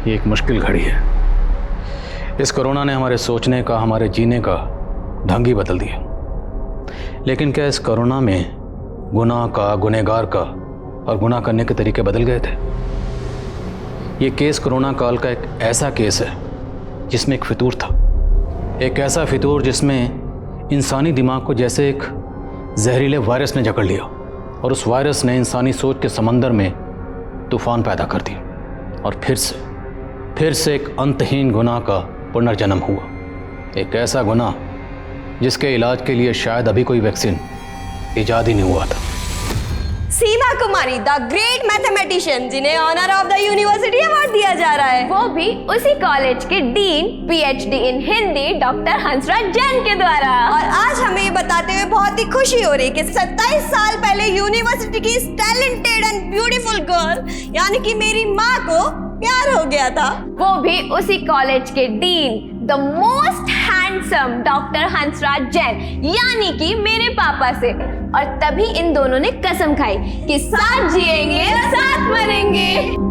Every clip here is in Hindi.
ये एक मुश्किल घड़ी है। इस कोरोना ने हमारे सोचने का, हमारे जीने का ढंग ही बदल दिया। लेकिन क्या इस कोरोना में गुनाह का, गुनहगार का और गुनाह करने के तरीके बदल गए थे? ये केस कोरोना काल का एक ऐसा केस है जिसमें एक फितूर था, एक ऐसा फितूर जिसमें इंसानी दिमाग को जैसे एक जहरीले वायरस ने जकड़ लिया और उस वायरस ने इंसानी सोच के समंदर में तूफान पैदा कर दी और फिर से एक अंतहीन गुनाह का पुनर्जन्म हुआ। एक ऐसा गुनाह जिसके इलाज के लिए शायद अभी कोई वैक्सीन इजाद ही नहीं हुआ था। Seema Kumari, the great mathematician, जिन्हें honour of the university award दिया जा रहा है, वो भी उसी कॉलेज के dean, PhD in Hindi, doctor Hansraj Jain के द्वारा। और आज हमें ये बताते हुए बहुत ही खुशी हो रही है कि 27 साल पहले यूनिवर्सिटी की टैलेंटेड एंड ब्यूटीफुल गर्ल यानी कि मेरी माँ को प्यार हो गया था, वो भी उसी कॉलेज के dean, the most handsome doctor Hansraj Jain यानी कि मेरे पापा से। और तभी इन दोनों ने कसम खाई कि साथ जिएंगे साथ मरेंगे।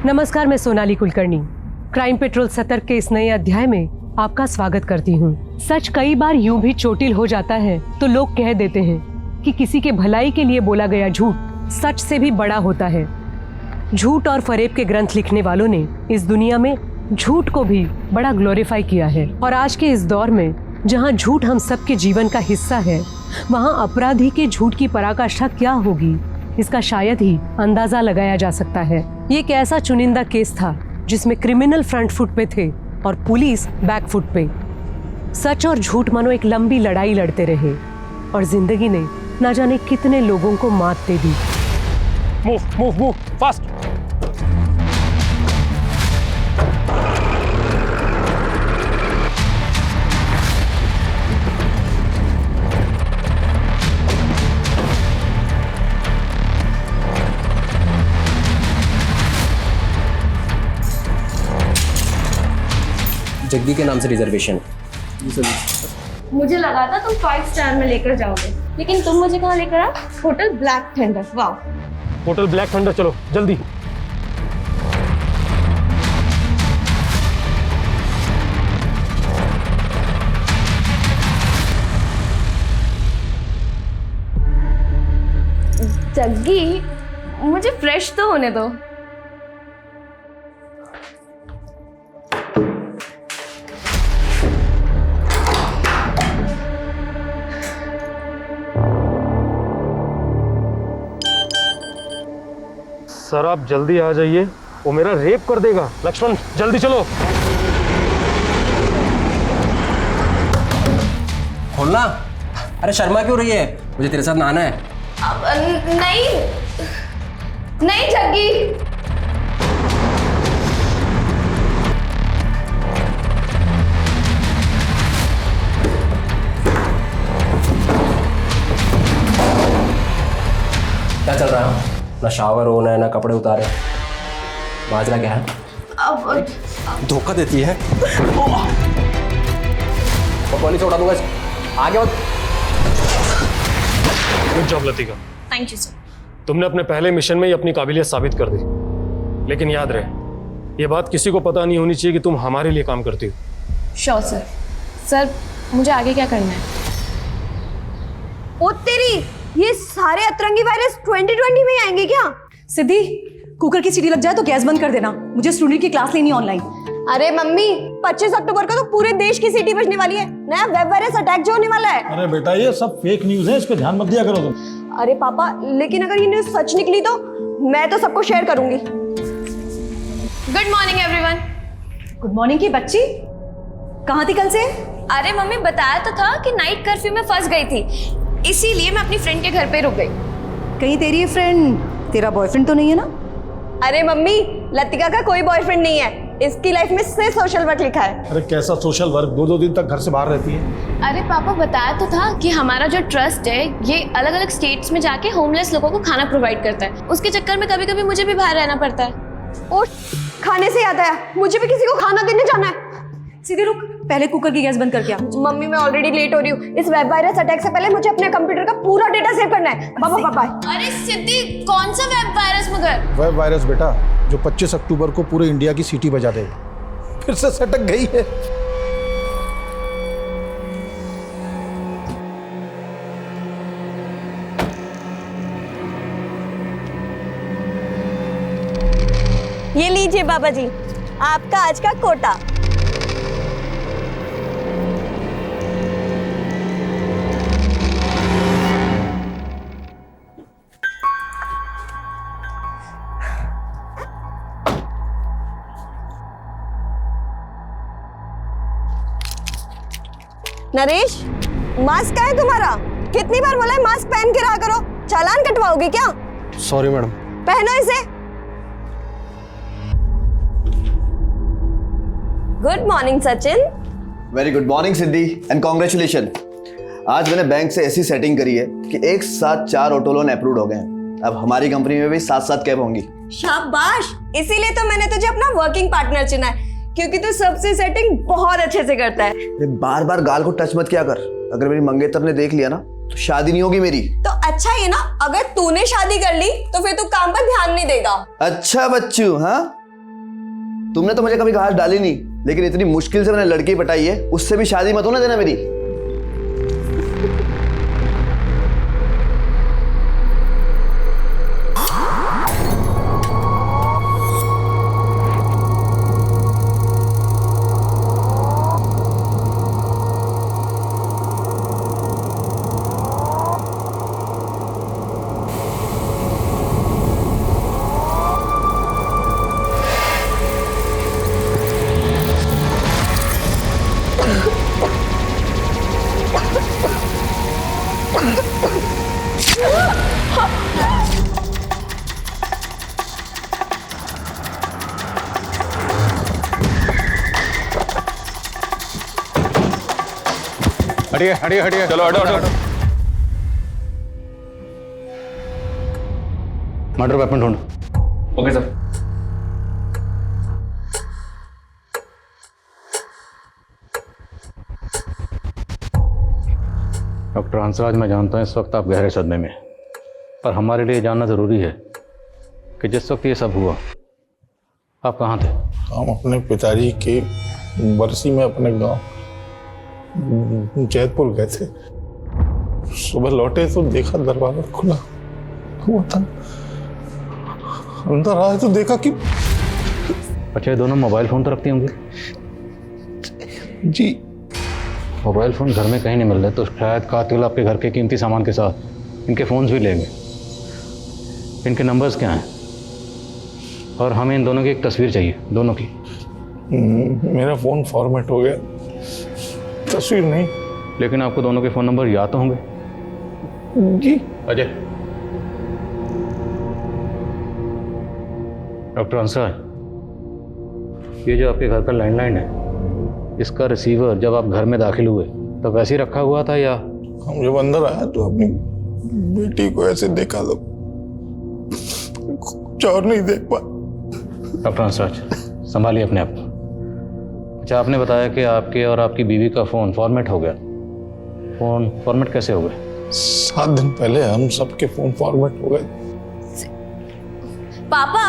नमस्कार, मैं सोनाली कुलकर्णी क्राइम पेट्रोल सतर्क के इस नए अध्याय में आपका स्वागत करती हूँ। सच कई बार यूं भी चोटिल हो जाता है तो लोग कह देते हैं कि किसी के भलाई के लिए बोला गया झूठ सच से भी बड़ा होता है। झूठ और फरेब के ग्रंथ लिखने वालों ने इस दुनिया में झूठ को भी बड़ा ग्लोरीफाई किया है। और आज के इस दौर में जहाँ झूठ हम सबके जीवन का हिस्सा है, वहाँ अपराधी के झूठ की पराकाष्ठा क्या होगी, इसका शायद ही अंदाजा लगाया जा सकता है। ये एक ऐसा चुनिंदा केस था जिसमें क्रिमिनल फ्रंट फुट पे थे और पुलिस बैक फुट पे। सच और झूठ मानो एक लंबी लड़ाई लड़ते रहे और जिंदगी ने ना जाने कितने लोगों को मात दे दी। Move fast. जग्गी के नाम से रिजर्वेशन। मुझे लगा था तुम 5 स्टार में लेकर जाओगे, लेकिन तुम मुझे कहाँ लेकर आओ? Hotel black thunder. वाह, होटल ब्लैक थंडर, चलो जल्दी। जग्गी, मुझे फ्रेश तो होने दो। सर आप जल्दी आ जाइए, वो मेरा रेप कर देगा। लक्ष्मण जल्दी चलो। खोलना। अरे शर्मा क्यों रही है? मुझे तेरे साथ नहाना है। नहीं जग्गी। क्या चल रहा है? ना शावर होना है, ना कपड़े उतारे। माजरा क्या है? धोखा देती है। और गोली से उड़ा दूंगा। आगे मत। Good job Latika. Thank you sir. तुमने अपने पहले मिशन में ही अपनी काबिलियत साबित कर दी। लेकिन याद रहे, ये बात किसी को पता नहीं होनी चाहिए कि तुम हमारे लिए काम करती हो। Sure sir. सर मुझे आगे क्या करना है? ओ तेरी, ये सारे अतरंगी वायरस 2020 में ही आएंगे क्या? सिद्धि, कुकर की सीटी लग जाए तो गैस बंद कर देना, मुझे स्टूडेंट की क्लास लेनी ऑनलाइन। अरे मम्मी, 25 अक्टूबर को तो पूरे देश की सीटी बजने वाली है। नया वेब वायरस अटैक जो होने वाला है। अरे बेटा, ये सब फेक न्यूज है, इस पे ध्यान मत दिया करो तुम। अरे पापा, लेकिन अगर ये न्यूज सच निकली तो मैं तो सबको शेयर करूंगी। Good morning everyone. Good morning की बच्ची, कहाँ थी कल से? अरे मम्मी, बताया तो था कि नाइट कर्फ्यू में फंस गई थी। इसीलिए मैं अपनी फ्रेंड के घर पे रुक गई। कहीं तेरी ये फ्रेंड तेरा बॉयफ्रेंड तो नहीं है ना? अरे मम्मी, लतिका का कोई बॉयफ्रेंड नहीं है, इसकी लाइफ में सिर्फ सोशल वर्क लिखा है। अरे कैसा सोशल वर्क, 2-2 दिन तक घर से बाहर रहती है। अरे पापा बताया तो था कि हमारा जो ट्रस्ट है ये अलग अलग स्टेट्स में जाके होमलेस लोगों को खाना प्रोवाइड करता है। उसके चक्कर में कभी कभी मुझे भी बाहर रहना पड़ता है। और खाने से याद आया, मुझे भी किसी को खाना देने जाना है। सीधे रुक, पहले कुकर की गैस बंद करके आ। मम्मी मैं ऑलरेडी लेट हो रही हूँ। इस वेब वायरस अटैक से पहले मुझे अपने कंप्यूटर का पूरा डेटा सेव करना है। बाबा बाय। अरे सिद्धि, कौन सा वेब वायरस मगर? वेब वायरस बेटा, जो 25 अक्टूबर को पूरे इंडिया की सीटी बजा देगा। फिर से सटक गई है। ये लीजिए बाबा जी, आपका आज का कोटा। नरेश, मास्क है तुम्हारा? कितनी बार बोला है मास्क पहन के रहा करो। चालान कटवाओगे क्या? Sorry madam. पहनो इसे। Good morning Sachin. Very good morning Siddhi and congratulation. आज मैंने बैंक से ऐसी सेटिंग करी है कि एक साथ 4 ऑटो लोन अप्रूव हो गए हैं। अब हमारी कंपनी में भी 7-7 कैब होंगी। शाबाश, इसीलिए तो मैंने तुझे अपना वर्किंग पार्टनर चुना है, क्योंकि तू सबसे सेटिंग बहुत अच्छे से करता है। बार बार गाल को टच मत किया कर, अगर मेरी मंगेतर ने देख लिया ना तो शादी नहीं होगी मेरी। तो अच्छा है ना, अगर तूने शादी कर ली तो फिर तू काम पर ध्यान नहीं देगा। अच्छा बच्चू, हाँ तुमने तो मुझे कभी घास डाली नहीं, लेकिन इतनी मुश्किल से मैंने लड़की पटाई है, उससे भी शादी मत होने देना मेरी। हटिए हटिए हटिए, चलो हटो हटो। मर्डर वेपन ढूंढ। Okay sir. डॉक्टर हंसराज, मैं जानता हूँ इस वक्त आप गहरे सदमे में, पर हमारे लिए जानना ज़रूरी है कि जिस वक्त ये सब हुआ आप कहाँ थे? हम अपने पिताजी के बरसी में अपने गांव जैतपुर गए थे। सुबह लौटे तो देखा दरवाजा खुला हुआ था। अंदर आए तो देखा कि अच्छा, ये दोनों मोबाइल फ़ोन तो रखती होंगी? जी मोबाइल फ़ोन घर में कहीं नहीं मिल रहे, तो शायद कातिल आपके घर के कीमती सामान के साथ इनके फ़ोन्स भी लेंगे। इनके नंबर्स क्या हैं? और हमें इन दोनों की एक तस्वीर चाहिए, दोनों की। मेरा फ़ोन फॉर्मेट हो गया, तस्वीर नहीं। लेकिन आपको दोनों के फ़ोन नंबर याद तो होंगे? जी अजय, डॉक्टर हंसराज, ये जो आपके घर का लैंडलाइन है, इसका रिसीवर जब आप घर में दाखिल हुए तो वैसे ही रखा हुआ था या? हम जब अंदर आया तो अपनी बेटी को ऐसे देखा तो कुछ और नहीं देख पा। डॉक्टर हंसराज, संभालिए अपने आप को। अच्छा, आपने बताया कि आपके और आपकी बीवी का फ़ोन फॉर्मेट हो गया। फ़ोन फॉर्मेट कैसे हो गए? 7 दिन पहले हम सबके फ़ोन फॉर्मेट हो गए। पापा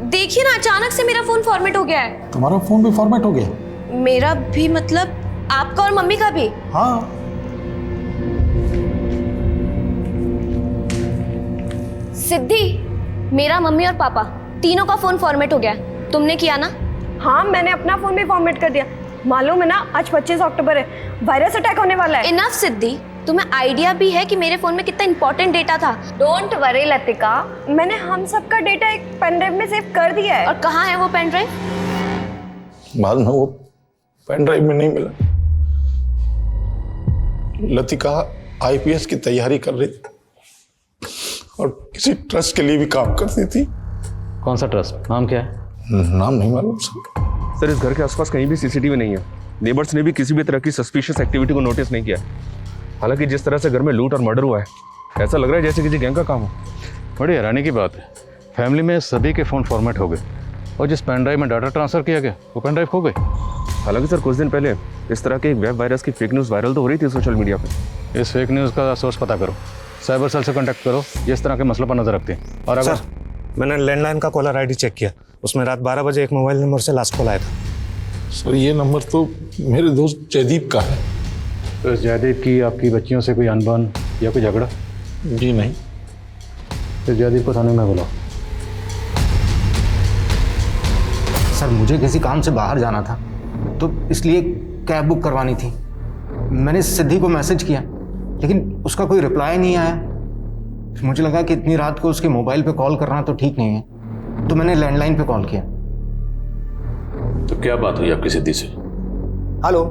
देखिए ना, अचानक से मेरा फोन फॉर्मेट हो गया है। तुम्हारा फ़ोन भी फॉर्मेट हो गया? मेरा भी मतलब आपका और मम्मी का भी? हाँ। सिद्धि, मेरा, मम्मी और पापा तीनों का फोन फॉर्मेट हो गया। तुमने किया ना? हाँ, मैंने अपना फोन भी फॉर्मेट कर दिया। मालूम है ना, आज 25 अक्टूबर है, वायरस अटैक होने वाला है। इनफ सिद्धि, तुम्हें आइडिया भी है कि मेरे फोन में कितना इंपॉर्टेंट डेटा था। डोंट वरी लतिका, मैंने हम सबका डेटा एक पेन ड्राइव में सेव कर दिया है। और कहाँ है वो पेन ड्राइव? बाद में वो पेन ड्राइव में नहीं मिला। लतिका आईपीएस की तैयारी कर रही थी और किसी ट्रस्ट के लिए भी काम करती थी। कौन सा ट्रस्ट, नाम क्या है? नाम नहीं मालूम सर। सर, इस घर के आसपास कहीं भी सीसीटीवी नहीं है। नेबर्स ने भी किसी भी तरह की सस्पिशियस एक्टिविटी को नोटिस नहीं किया। हालांकि जिस तरह से घर में लूट और मर्डर हुआ है, ऐसा लग रहा है जैसे किसी गैंग का काम हो। बड़ी हैरानी की बात है, फैमिली में सभी के फ़ोन फॉर्मेट हो गए और जिस पेन ड्राइव में डाटा ट्रांसफ़र किया गया वो पेन ड्राइव खो गई। हालांकि सर, कुछ दिन पहले इस तरह के वेब वायरस की फेक न्यूज़ वायरल तो हो रही थी सोशल मीडिया पे। इस फेक न्यूज़ का सोर्स पता करो, साइबर सेल से कॉन्टैक्ट करो जिस तरह के मसलों पर नज़र रखते हैं। और अगर मैंने लैंडलाइन का कॉलर आईडी चेक किया, उसमें रात 12 बजे एक मोबाइल नंबर से लास्ट कॉल आया था। सर, ये नंबर तो मेरे दोस्त जयदीप का है। तो इस जयदीप की आपकी बच्चियों से कोई अनबन या कोई झगड़ा? जी नहीं। फिर जयदीप को थाने में बुलाओ। सर, मुझे किसी काम से बाहर जाना था तो इसलिए कैब बुक करवानी थी। मैंने सिद्धि को मैसेज किया लेकिन उसका कोई रिप्लाई नहीं आया। मुझे लगा कि इतनी रात को उसके मोबाइल पे कॉल करना तो ठीक नहीं है, तो मैंने लैंडलाइन पे कॉल किया। तो क्या बात हुई आपकी सिद्धि से? Hello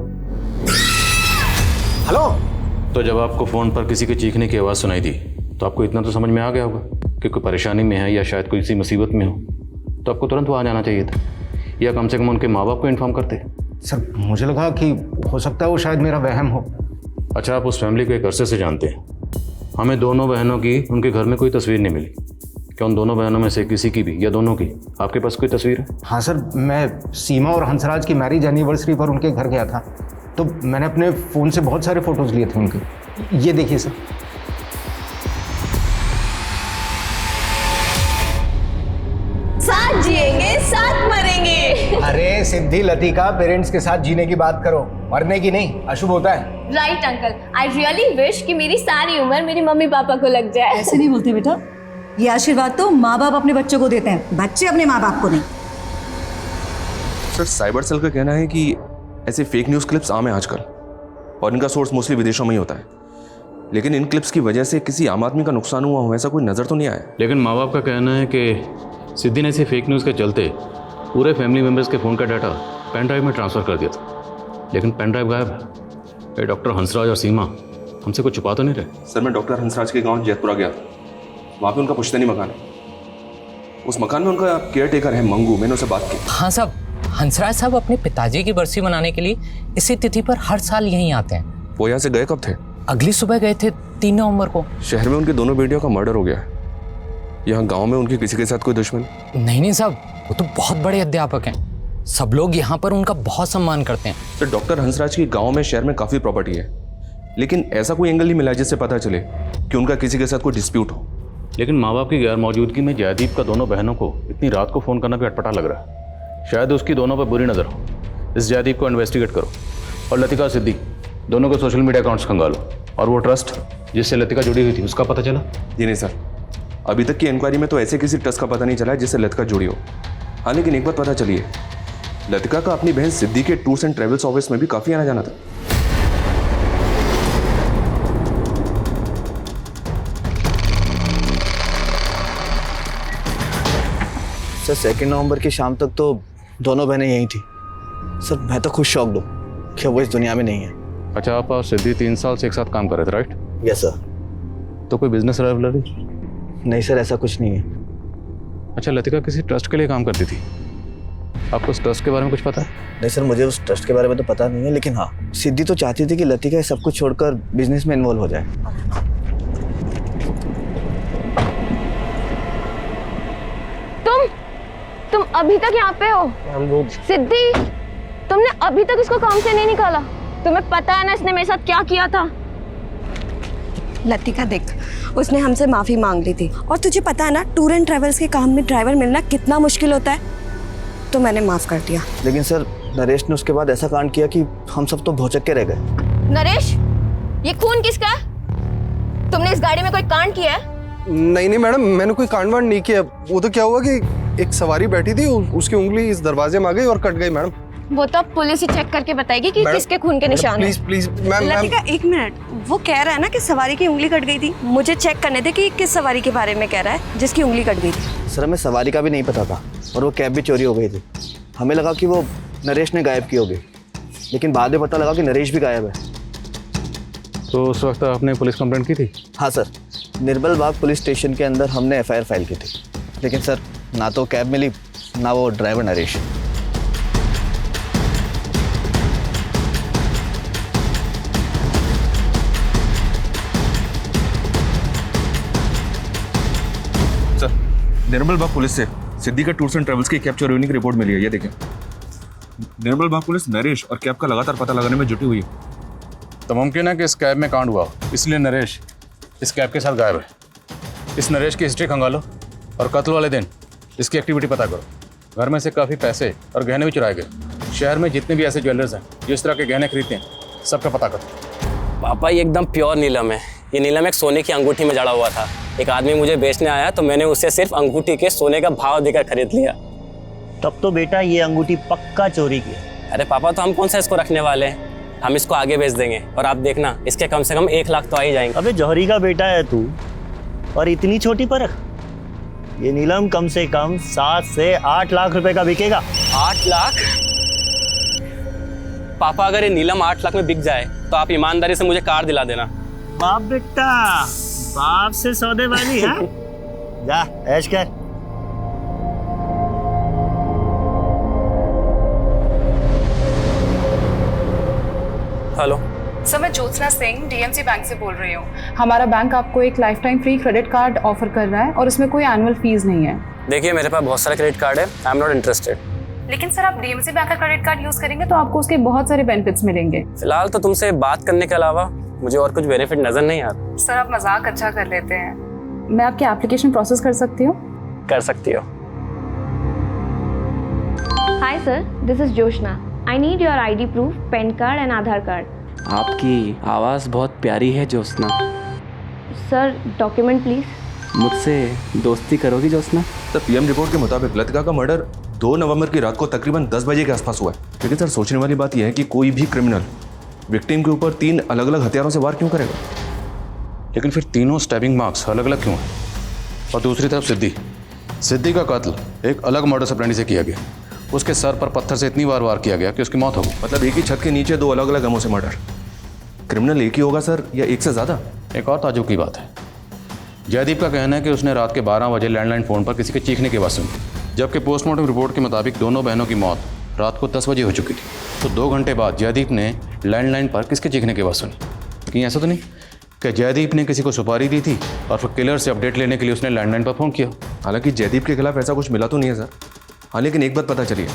hello. तो जब आपको फ़ोन पर किसी के चीखने की आवाज़ सुनाई दी तो आपको इतना तो समझ में आ गया होगा कि कोई परेशानी में है या शायद कोई सी मुसीबत में हो, तो आपको तुरंत वहाँ जाना चाहिए था या कम से कम उनके माँ बाप को इन्फॉर्म करते। सर, मुझे लगा कि हो सकता है वो शायद मेरा वहम हो। अच्छा, आप उस फैमिली को एक अरसे से जानते हैं। हमें दोनों बहनों की उनके घर में कोई तस्वीर नहीं मिली। क्या उन दोनों बहनों में से किसी की भी या दोनों की आपके पास कोई तस्वीर है? हाँ सर, मैं सीमा और हंसराज की मैरिज एनिवर्सरी पर उनके घर गया था, तो मैंने अपने फ़ोन से बहुत सारे फ़ोटोज़ लिए थे उनके। ये देखिए सर। साथ जिएंगे साथ मरेंगे। अरे सिद्धि, लतिका, पेरेंट्स के साथ जीने की बात करो, मरने की नहीं, अशुभ होता है। Right uncle, I really wish कि मेरी सारी उम्र मेरी मम्मी पापा को लग जाए। ऐसे नहीं बोलते बेटा, ये आशीर्वाद तो माँ बाप अपने बच्चों को देते हैं, बच्चे अपने माँ बाप को नहीं। सर, साइबर सेल का कहना है कि ऐसे फेक न्यूज़ क्लिप्स आम है आजकल और इनका सोर्स मोस्टली विदेशों में ही होता है। लेकिन इन क्लिप्स की वजह से किसी आम आदमी का नुकसान हुआ हो ऐसा कोई नज़र तो नहीं आया। लेकिन माँ बाप का कहना है कि सिद्धि ने ऐसे फेक न्यूज़ के चलते पूरे फैमिली मेम्बर्स के फ़ोन का डाटा पेन ड्राइव में ट्रांसफ़र कर दिया था, लेकिन पेन ड्राइव गायब है। ये डॉक्टर हंसराज और सीमा हमसे कुछ छुपा तो नहीं रहे? सर, मैं डॉक्टर हंसराज के गांव जैतपुरा गया था। वहाँ पे उनका पुश्तैनी मकान है। उस मकान में उनका केयर टेकर है मंगू। मैंने उससे बात की। हाँ साहब, हंसराज साहब अपने पिताजी की बरसी मनाने के लिए इसी तिथि पर हर साल यहीं आते हैं। वो यहाँ से गए कब थे? अगली सुबह गए थे 3 नवंबर को। शहर में उनकी दोनों बेटियों का मर्डर हो गया है। यहाँ गांव में उनके किसी के साथ कोई दुश्मन? नहीं साहब, वो तो बहुत बड़े अध्यापक हैं, सब लोग यहाँ पर उनका बहुत सम्मान करते हैं। सर, डॉक्टर हंसराज की गांव में शहर में काफ़ी प्रॉपर्टी है, लेकिन ऐसा कोई एंगल नहीं मिला जिससे पता चले कि उनका किसी के साथ कोई डिस्प्यूट हो। लेकिन माँ बाप की गैर मौजूदगी में जयदीप का दोनों बहनों को इतनी रात को फ़ोन करना भी अटपटा लग रहा है। शायद उसकी दोनों पर बुरी नज़र हो। इस जयदीप को इन्वेस्टिगेट करो और लतिका सिद्धि दोनों को सोशल मीडिया अकाउंट्स खंगालो। और वो ट्रस्ट जिससे लतिका जुड़ी हुई थी उसका पता चला? जी नहीं सर, अभी तक की इंक्वायरी में तो ऐसे किसी ट्रस्ट का पता नहीं चला है जिससे लतिका जुड़ी हो। हाँ, लेकिन एक बात पता चली है, लतिका का अपनी बहन सिद्धि के टूर्स एंड ट्रेवल्स ऑफिस में भी काफ़ी आना जाना था। सर, 2 नवंबर की शाम तक तो दोनों बहनें यहीं थी। सर, मैं तो खुद शॉक्ड हूँ कि वो इस दुनिया में नहीं है। अच्छा, आप और सिद्धि 3 साल से एक साथ काम कर रहे थे, राइट? Yes sir. तो कोई बिजनेस राइवलरी? नहीं सर, ऐसा कुछ नहीं है। अच्छा, लतिका किसी ट्रस्ट के लिए काम करती थी, आपको उस ट्रस्ट के बारे में कुछ पता है? नहीं सर, मुझे उस ट्रस्ट के बारे में तो पता नहीं है, लेकिन हाँ, सिद्धि तो चाहती थी कि लतिका सब कुछ छोड़कर बिजनेस में इन्वॉल्व हो जाए। तुम अभी तक यहाँ पे हो? सिद्धि, तुमने अभी तक इसको काम से नहीं निकाला? तुम्हें पता है ना इसने मेरे साथ क्या किया था? लतिका देख, उसने हमसे माफी मांग ली थी और तुझे पता है ना टूर एंड ट्रेवल्स के काम में ड्राइवर मिलना कितना मुश्किल होता है, तो मैंने माफ कर दिया। लेकिन सर, नरेश ने उसके बाद ऐसा कांड किया कि हम सब तो भौचक्के रह गए। नरेश, ये खून किसका है? तुमने इस गाड़ी में कोई कांड किया है? नहीं मैडम, मैंने कोई कांड वांड नहीं किया। वो तो क्या हुआ कि एक सवारी बैठी थी, उसकी उंगली इस दरवाजे में आ गई और कट गई मैडम। वो तो पुलिस ही चेक करके बताएगी कि किसके खून के निशान हैं। Please ma'am. लतिका, 1 मिनट, वो कह रहा है ना कि सवारी की उंगली कट गई थी। मुझे चेक करने दे कि किस सवारी के बारे में कह रहा है जिसकी उंगली कट गई थी। सर, हमें सवारी का भी नहीं पता था और वो कैब भी चोरी हो गई थी। हमें लगा कि वो नरेश ने गायब की होगी, लेकिन बाद में पता लगा कि नरेश भी गायब है। तो उस वक्त आपने पुलिस कंप्लेंट की थी? हाँ सर, निर्मल बाग पुलिस स्टेशन के अंदर हमने एफआईआर फाइल की थी, लेकिन सर ना तो कैब मिली ना वो ड्राइवर नरेश। सर, निर्मल बाग पुलिस से सिद्धि का टूर्स एंड ट्रेवल्स की कैब चोरी होने की रिपोर्ट मिली है, ये देखें। निर्मल बाग पुलिस नरेश और कैब का लगातार पता लगाने में जुटी हुई है। तो मुमकिन है कि इस कैब में कांड हुआ, इसलिए नरेश इस कैब के साथ गायब है। इस नरेश की हिस्ट्री खंगालो और कत्ल वाले दिन इसकी एक्टिविटी पता करो। घर में से काफ़ी पैसे और गहने भी चुराए गए। शहर में जितने भी ऐसे ज्वेलर्स हैं जो इस तरह के गहने खरीदते हैं, सबका पता करो। पापा ये एकदम प्योर नीलम है। ये नीलम एक सोने की अंगूठी में जड़ा हुआ था। एक आदमी मुझे बेचने आया तो मैंने उससे सिर्फ अंगूठी के सोने का भाव देकर खरीद लिया। तब तो बेटा ये अंगूठी पक्का चोरी की है। अरे पापा, तो हम कौन सा इसको रखने वाले हैं, हम इसको आगे बेच देंगे और आप देखना इसके कम से कम 1 लाख तो आ ही जाएंगे। अबे जौहरी का बेटा है तू और इतनी छोटी परख। ये नीलम कम से कम 7 से 8 लाख रुपए का बिकेगा। 8 लाख? पापा अगर ये नीलम 8 लाख में बिक जाए तो आप ईमानदारी से मुझे कार दिला देना। बाप बेटा, बाप से सौदेबाजी है। जा ऐश कर। हेलो सर, मैं ज्योत्सना सिंह डीएमसी बैंक से बोल रही हूँ। हमारा बैंक आपको एक life time free credit card offer कर रहा है और इसमें कोई एनुअल फीस नहीं है। देखिए, मेरे पास बहुत सारे क्रेडिट कार्ड है, आई एम नॉट इंटरेस्टेड। लेकिन सर, आप डीएमसी बैंक का क्रेडिट कार्ड यूज करेंगे तो आपको उसके बहुत सारे बेनिफिट्स मिलेंगे। फिलहाल तो तुमसे बात करने के अलावा मुझे और कुछ बेनिफिट नजर नहीं आता। सर, आप मजाक अच्छा कर लेते हैं। मैं आपकी एप्लीकेशन प्रोसेस कर सकती हूँ? कर सकती हो। Hi sir, this is Joshna. I need your ID proof, pan card and Aadhaar card. आपकी आवाज़ बहुत प्यारी है ज्योत्सना। Sir, document please. मुझसे दोस्ती करोगी ज्योत्सना? सर, पीएम रिपोर्ट के मुताबिक लतिका का मर्डर 2 नवंबर की रात को तकरीबन 10 बजे के आसपास हुआ है। लेकिन सर, सोचने वाली बात यह है कि कोई भी क्रिमिनल विक्टिम के ऊपर 3 अलग अलग हथियारों से वार क्यों करेगा? लेकिन फिर तीनों स्टैबिंग मार्क्स अलग अलग क्यों हैं? और दूसरी तरफ सिद्धि का कत्ल एक अलग मर्डर ऑपरेंडी से किया गया। उसके सर पर पत्थर से इतनी बार वार किया गया कि उसकी मौत हो गई। मतलब एक ही छत के नीचे 2 अलग अलग गमों से मर्डर। क्रिमिनल एक ही होगा सर, या एक से ज़्यादा? एक और ताज्जुब की बात है, जयदीप का कहना है कि उसने रात के 12 बजे लैंडलाइन फ़ोन पर किसी के चीखने की आवाज़ सुनी, जबकि पोस्टमार्टम रिपोर्ट के मुताबिक दोनों बहनों की मौत रात को 10 बजे हो चुकी थी। तो 2 घंटे बाद जयदीप ने लैंडलाइन पर किसके चीखने की आवाज़ सुनी? कहीं ऐसा तो नहीं कि जयदीप ने किसी को सुपारी दी थी और फिर किलर से अपडेट लेने के लिए उसने लैंडलाइन पर फ़ोन किया? हालांकि जयदीप के खिलाफ ऐसा कुछ मिला तो नहीं है सर। हाँ, लेकिन एक बात पता चली है,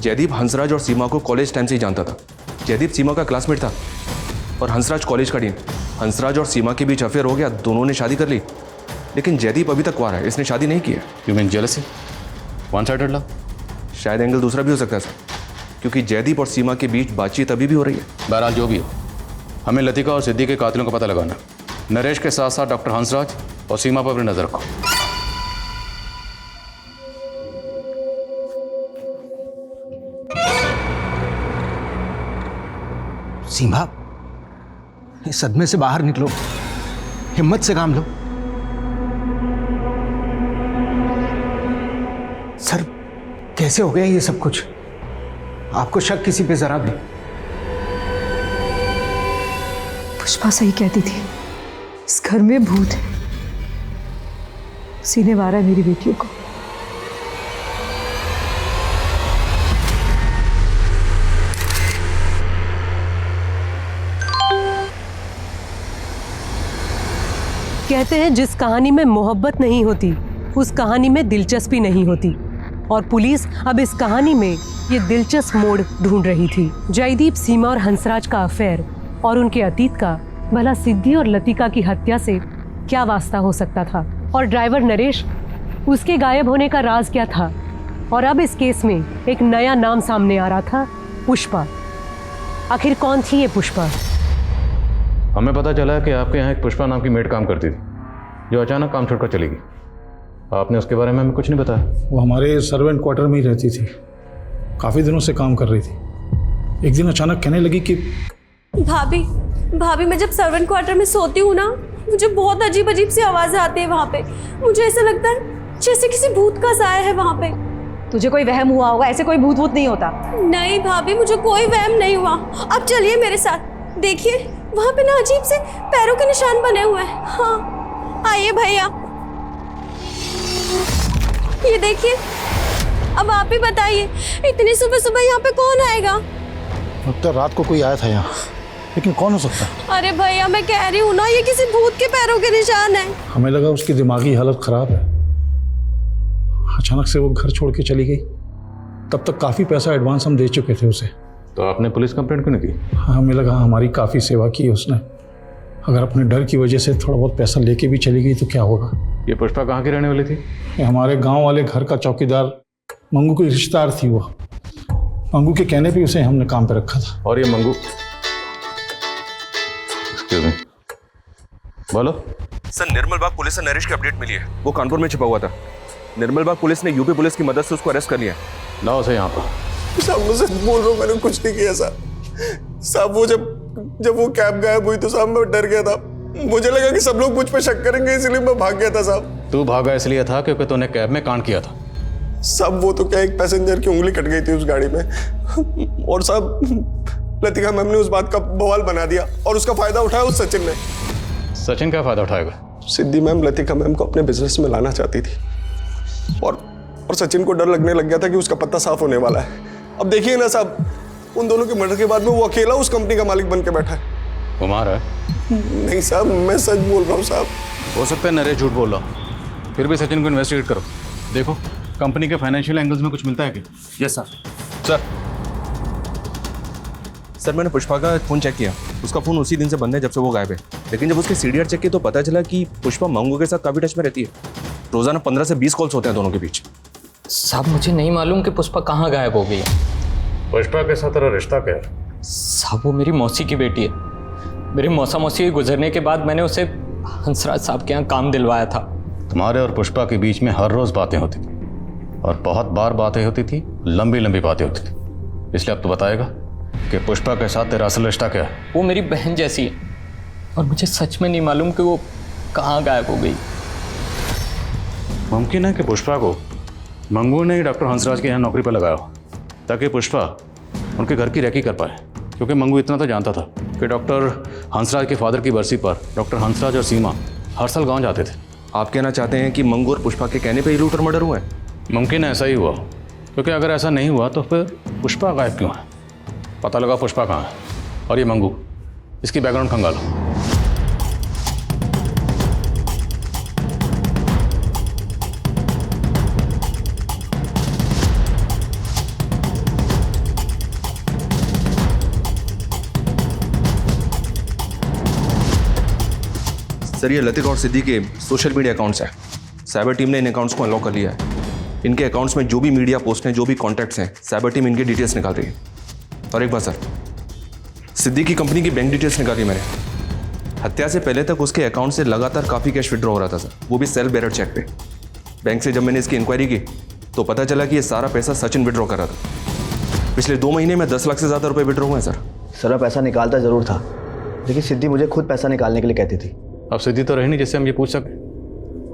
जयदीप हंसराज और सीमा को कॉलेज टाइम से ही जानता था। जयदीप सीमा का क्लासमेट था और हंसराज कॉलेज का डीन। हंसराज और सीमा के बीच अफेयर हो गया, दोनों ने शादी कर ली। लेकिन जयदीप अभी तक कुंवारा है, इसने शादी नहीं की है। You mean jealousy? One sided love? शायद एंगल दूसरा भी हो सकता है सर, क्योंकि जयदीप और सीमा के बीच बातचीत अभी भी हो रही है। बहरहाल जो भी हो, हमें लतिका और सिद्धि के कातिलों का पता लगाना। नरेश के साथ साथ डॉक्टर हंसराज और सीमा पर भी नजर रखो। सीमा, इस सदमे से बाहर निकलो, हिम्मत से काम लो। सर, कैसे हो गया ये सब कुछ? आपको शक किसी पे जरा भी? पुष्पा सही कहती थी, इस घर में भूत है। सीने मारा है मेरी बेटियों को। कहते हैं जिस कहानी में मोहब्बत नहीं होती उस कहानी में दिलचस्पी नहीं होती, और पुलिस अब इस कहानी में ये दिलचस्प मोड़ ढूंढ रही थी। जयदीप, सीमा और हंसराज का अफेयर और उनके अतीत का भला सिद्धि और लतिका की हत्या से क्या वास्ता हो सकता था? और ड्राइवर नरेश, उसके गायब होने का राज क्या था? और अब इस केस में एक नया नाम सामने आ रहा था, पुष्पा। आखिर कौन थी ये पुष्पा? हमें पता चला कि आपके यहाँ एक पुष्पा नाम की मेड काम करती थी, जो अचानक काम छोड़कर चली गई। आपने उसके बारे में हमें कुछ नहीं बताया। वो हमारे सर्वेंट क्वार्टर में ही रहती थी, काफ़ी दिनों से काम कर रही थी। एक दिन अचानक कहने लगी कि भाभी मैं जब सर्वेंट क्वार्टर में सोती हूँ ना, मुझे बहुत अजीब अजीब सी आवाज़ें आती है वहाँ पे। मुझे ऐसा लगता है जैसे किसी भूत का साया है वहाँ पे। तुझे कोई वहम हुआ होगा, ऐसे कोई भूत नहीं होता। नहीं भाभी, मुझे कोई वहम नहीं हुआ। अब चलिए मेरे साथ, देखिए वहां पे ना अजीब से पैरों के निशान बने हुए हैं। हाँ आइए भैया, ये देखिए। अब आप ही बताइए, इतनी सुबह सुबह यहाँ पे कौन आएगा? लगता रात को कोई आया था यहाँ, लेकिन कौन हो सकता है? अरे भैया मैं कह रही हूँ ना, ये किसी भूत के पैरों के निशान है। हमें लगा उसकी दिमागी हालत खराब है, अचानक से वो घर छोड़ के चली गई। तब तक काफी पैसा एडवांस हम दे चुके थे उसे। तो आपने पुलिस कंप्लेंट क्यों नहीं की? हमें लगा हमारी काफी सेवा की उसने, अगर अपने डर की वजह से थोड़ा बहुत पैसा लेके भी चली गई तो क्या होगा। ये पुष्पा कहाँ की रहने वाली थी? ये हमारे गांव वाले घर का चौकीदार मंगू की रिश्तेदार थी। वो मंगू के कहने पे उसे हमने काम पे रखा था। और ये मंगू, बोलो सर, निर्मल बाग पुलिस से नरेश की अपडेट मिली है। वो कानपुर में छिपा हुआ था। निर्मल बाग पुलिस ने यूपी पुलिस की मदद से उसको अरेस्ट कर लिया। लाओ उसे यहाँ पर। साहब मैं सच बोल रहा हूँ, मैंने कुछ नहीं किया साहब। साहब वो जब वो कैब गायब हुई तो साहब मैं डर गया था। मुझे लगा कि सब लोग मुझ पर शक करेंगे, इसलिए मैं भाग गया था साहब। तू भागा इसलिए था क्योंकि तूने कैब में कांड किया था। साहब वो तो क्या, एक पैसेंजर की उंगली कट गई थी उस गाड़ी में, और साहब लतिका मैम ने उस बात का बवाल बना दिया और उसका फायदा उठाया उस सचिन ने। सचिन क्या फायदा उठाएगा? सिद्धि मैम लतिका मैम को अपने बिजनेस में लाना चाहती थी, और सचिन को डर लगने लग गया था कि उसका पत्ता साफ होने वाला है। अब देखिए ना साहब, उन दोनों के मर्डर के बाद में वो अकेला उस कंपनी का मालिक बन के बैठा है। कुमार है? नहीं साहब, मैं सच बोल रहा हूँ साहब। हो सकता है नरेश झूठ बोल रहा, फिर भी सचिन को इन्वेस्टिगेट करो। देखो कंपनी के फाइनेंशियल एंगल्स में कुछ मिलता है क्या? Yes sir. सर मैंने पुष्पा का फ़ोन चेक किया, उसका फ़ोन उसी दिन से बंद है जब से वो गायब है। लेकिन जब उसके सीडीआर चेक किया तो पता चला कि पुष्पा मंगू के साथ काफ़ी टच में रहती है। रोज़ाना 15 से 20 कॉल्स होते हैं दोनों के बीच। साहब मुझे नहीं मालूम कि पुष्पा कहाँ गायब हो गई है। पुष्पा के साथ तेरा रिश्ता क्या है? साहब वो मेरी मौसी की बेटी है। मेरी मौसी के गुजरने के बाद मैंने उसे हंसराज साहब के यहाँ काम दिलवाया था। तुम्हारे और पुष्पा के बीच में हर रोज़ बातें होती थी, और बहुत बार बातें होती थी, लंबी लंबी बातें होती थी। इसलिए अब तो बताएगा कि पुष्पा के साथ तेरा असल रिश्ता क्या है? वो मेरी बहन जैसी है, और मुझे सच में नहीं मालूम कि वो कहाँ गायब हो गई। मुमकिन है कि पुष्पा को मंगू ने ही डॉक्टर हंसराज के यहाँ नौकरी पर लगाया हो, ताकि पुष्पा उनके घर की रेकी कर पाए। क्योंकि मंगू इतना तो जानता था कि डॉक्टर हंसराज के फादर की बरसी पर डॉक्टर हंसराज और सीमा हर साल गाँव जाते थे। आप कहना चाहते हैं कि मंगू और पुष्पा के कहने पर ही लूट और मर्डर हुआ है? मुमकिन है ऐसा ही हुआ, क्योंकि अगर ऐसा नहीं हुआ तो फिर पुष्पा गायब क्यों है? पता लगा पुष्पा कहाँ है। और ये मंगू, इसकी बैकग्राउंड खंगालो। सर ये लतिका और सिद्धि के सोशल मीडिया अकाउंट्स हैं। साइबर टीम ने इन अकाउंट्स को अनलॉक कर लिया है। इनके अकाउंट्स में जो भी मीडिया पोस्ट हैं, जो भी कॉन्टैक्ट्स हैं, साइबर टीम इनकी डिटेल्स निकाल रही है। और एक बात सर, सिद्धि की कंपनी की बैंक डिटेल्स निकाली मैंने। हत्या से पहले तक उसके अकाउंट से लगातार काफ़ी कैश विड्रॉ हो रहा था सर, वो भी सेल्फ बेरर चेक पे। बैंक से जब मैंने इसकी इंक्वायरी की तो पता चला कि ये सारा पैसा सचिन विड्रॉ कर रहा था। पिछले 2 महीने में 10 लाख से ज़्यादा रुपये विड्रॉ हुए हैं सर। सर मैं पैसा निकालता ज़रूर था, लेकिन सिद्धि मुझे खुद पैसा निकालने के लिए कहती थी। अब सिद्धि तो रही नहीं जिससे हम ये पूछ सकें।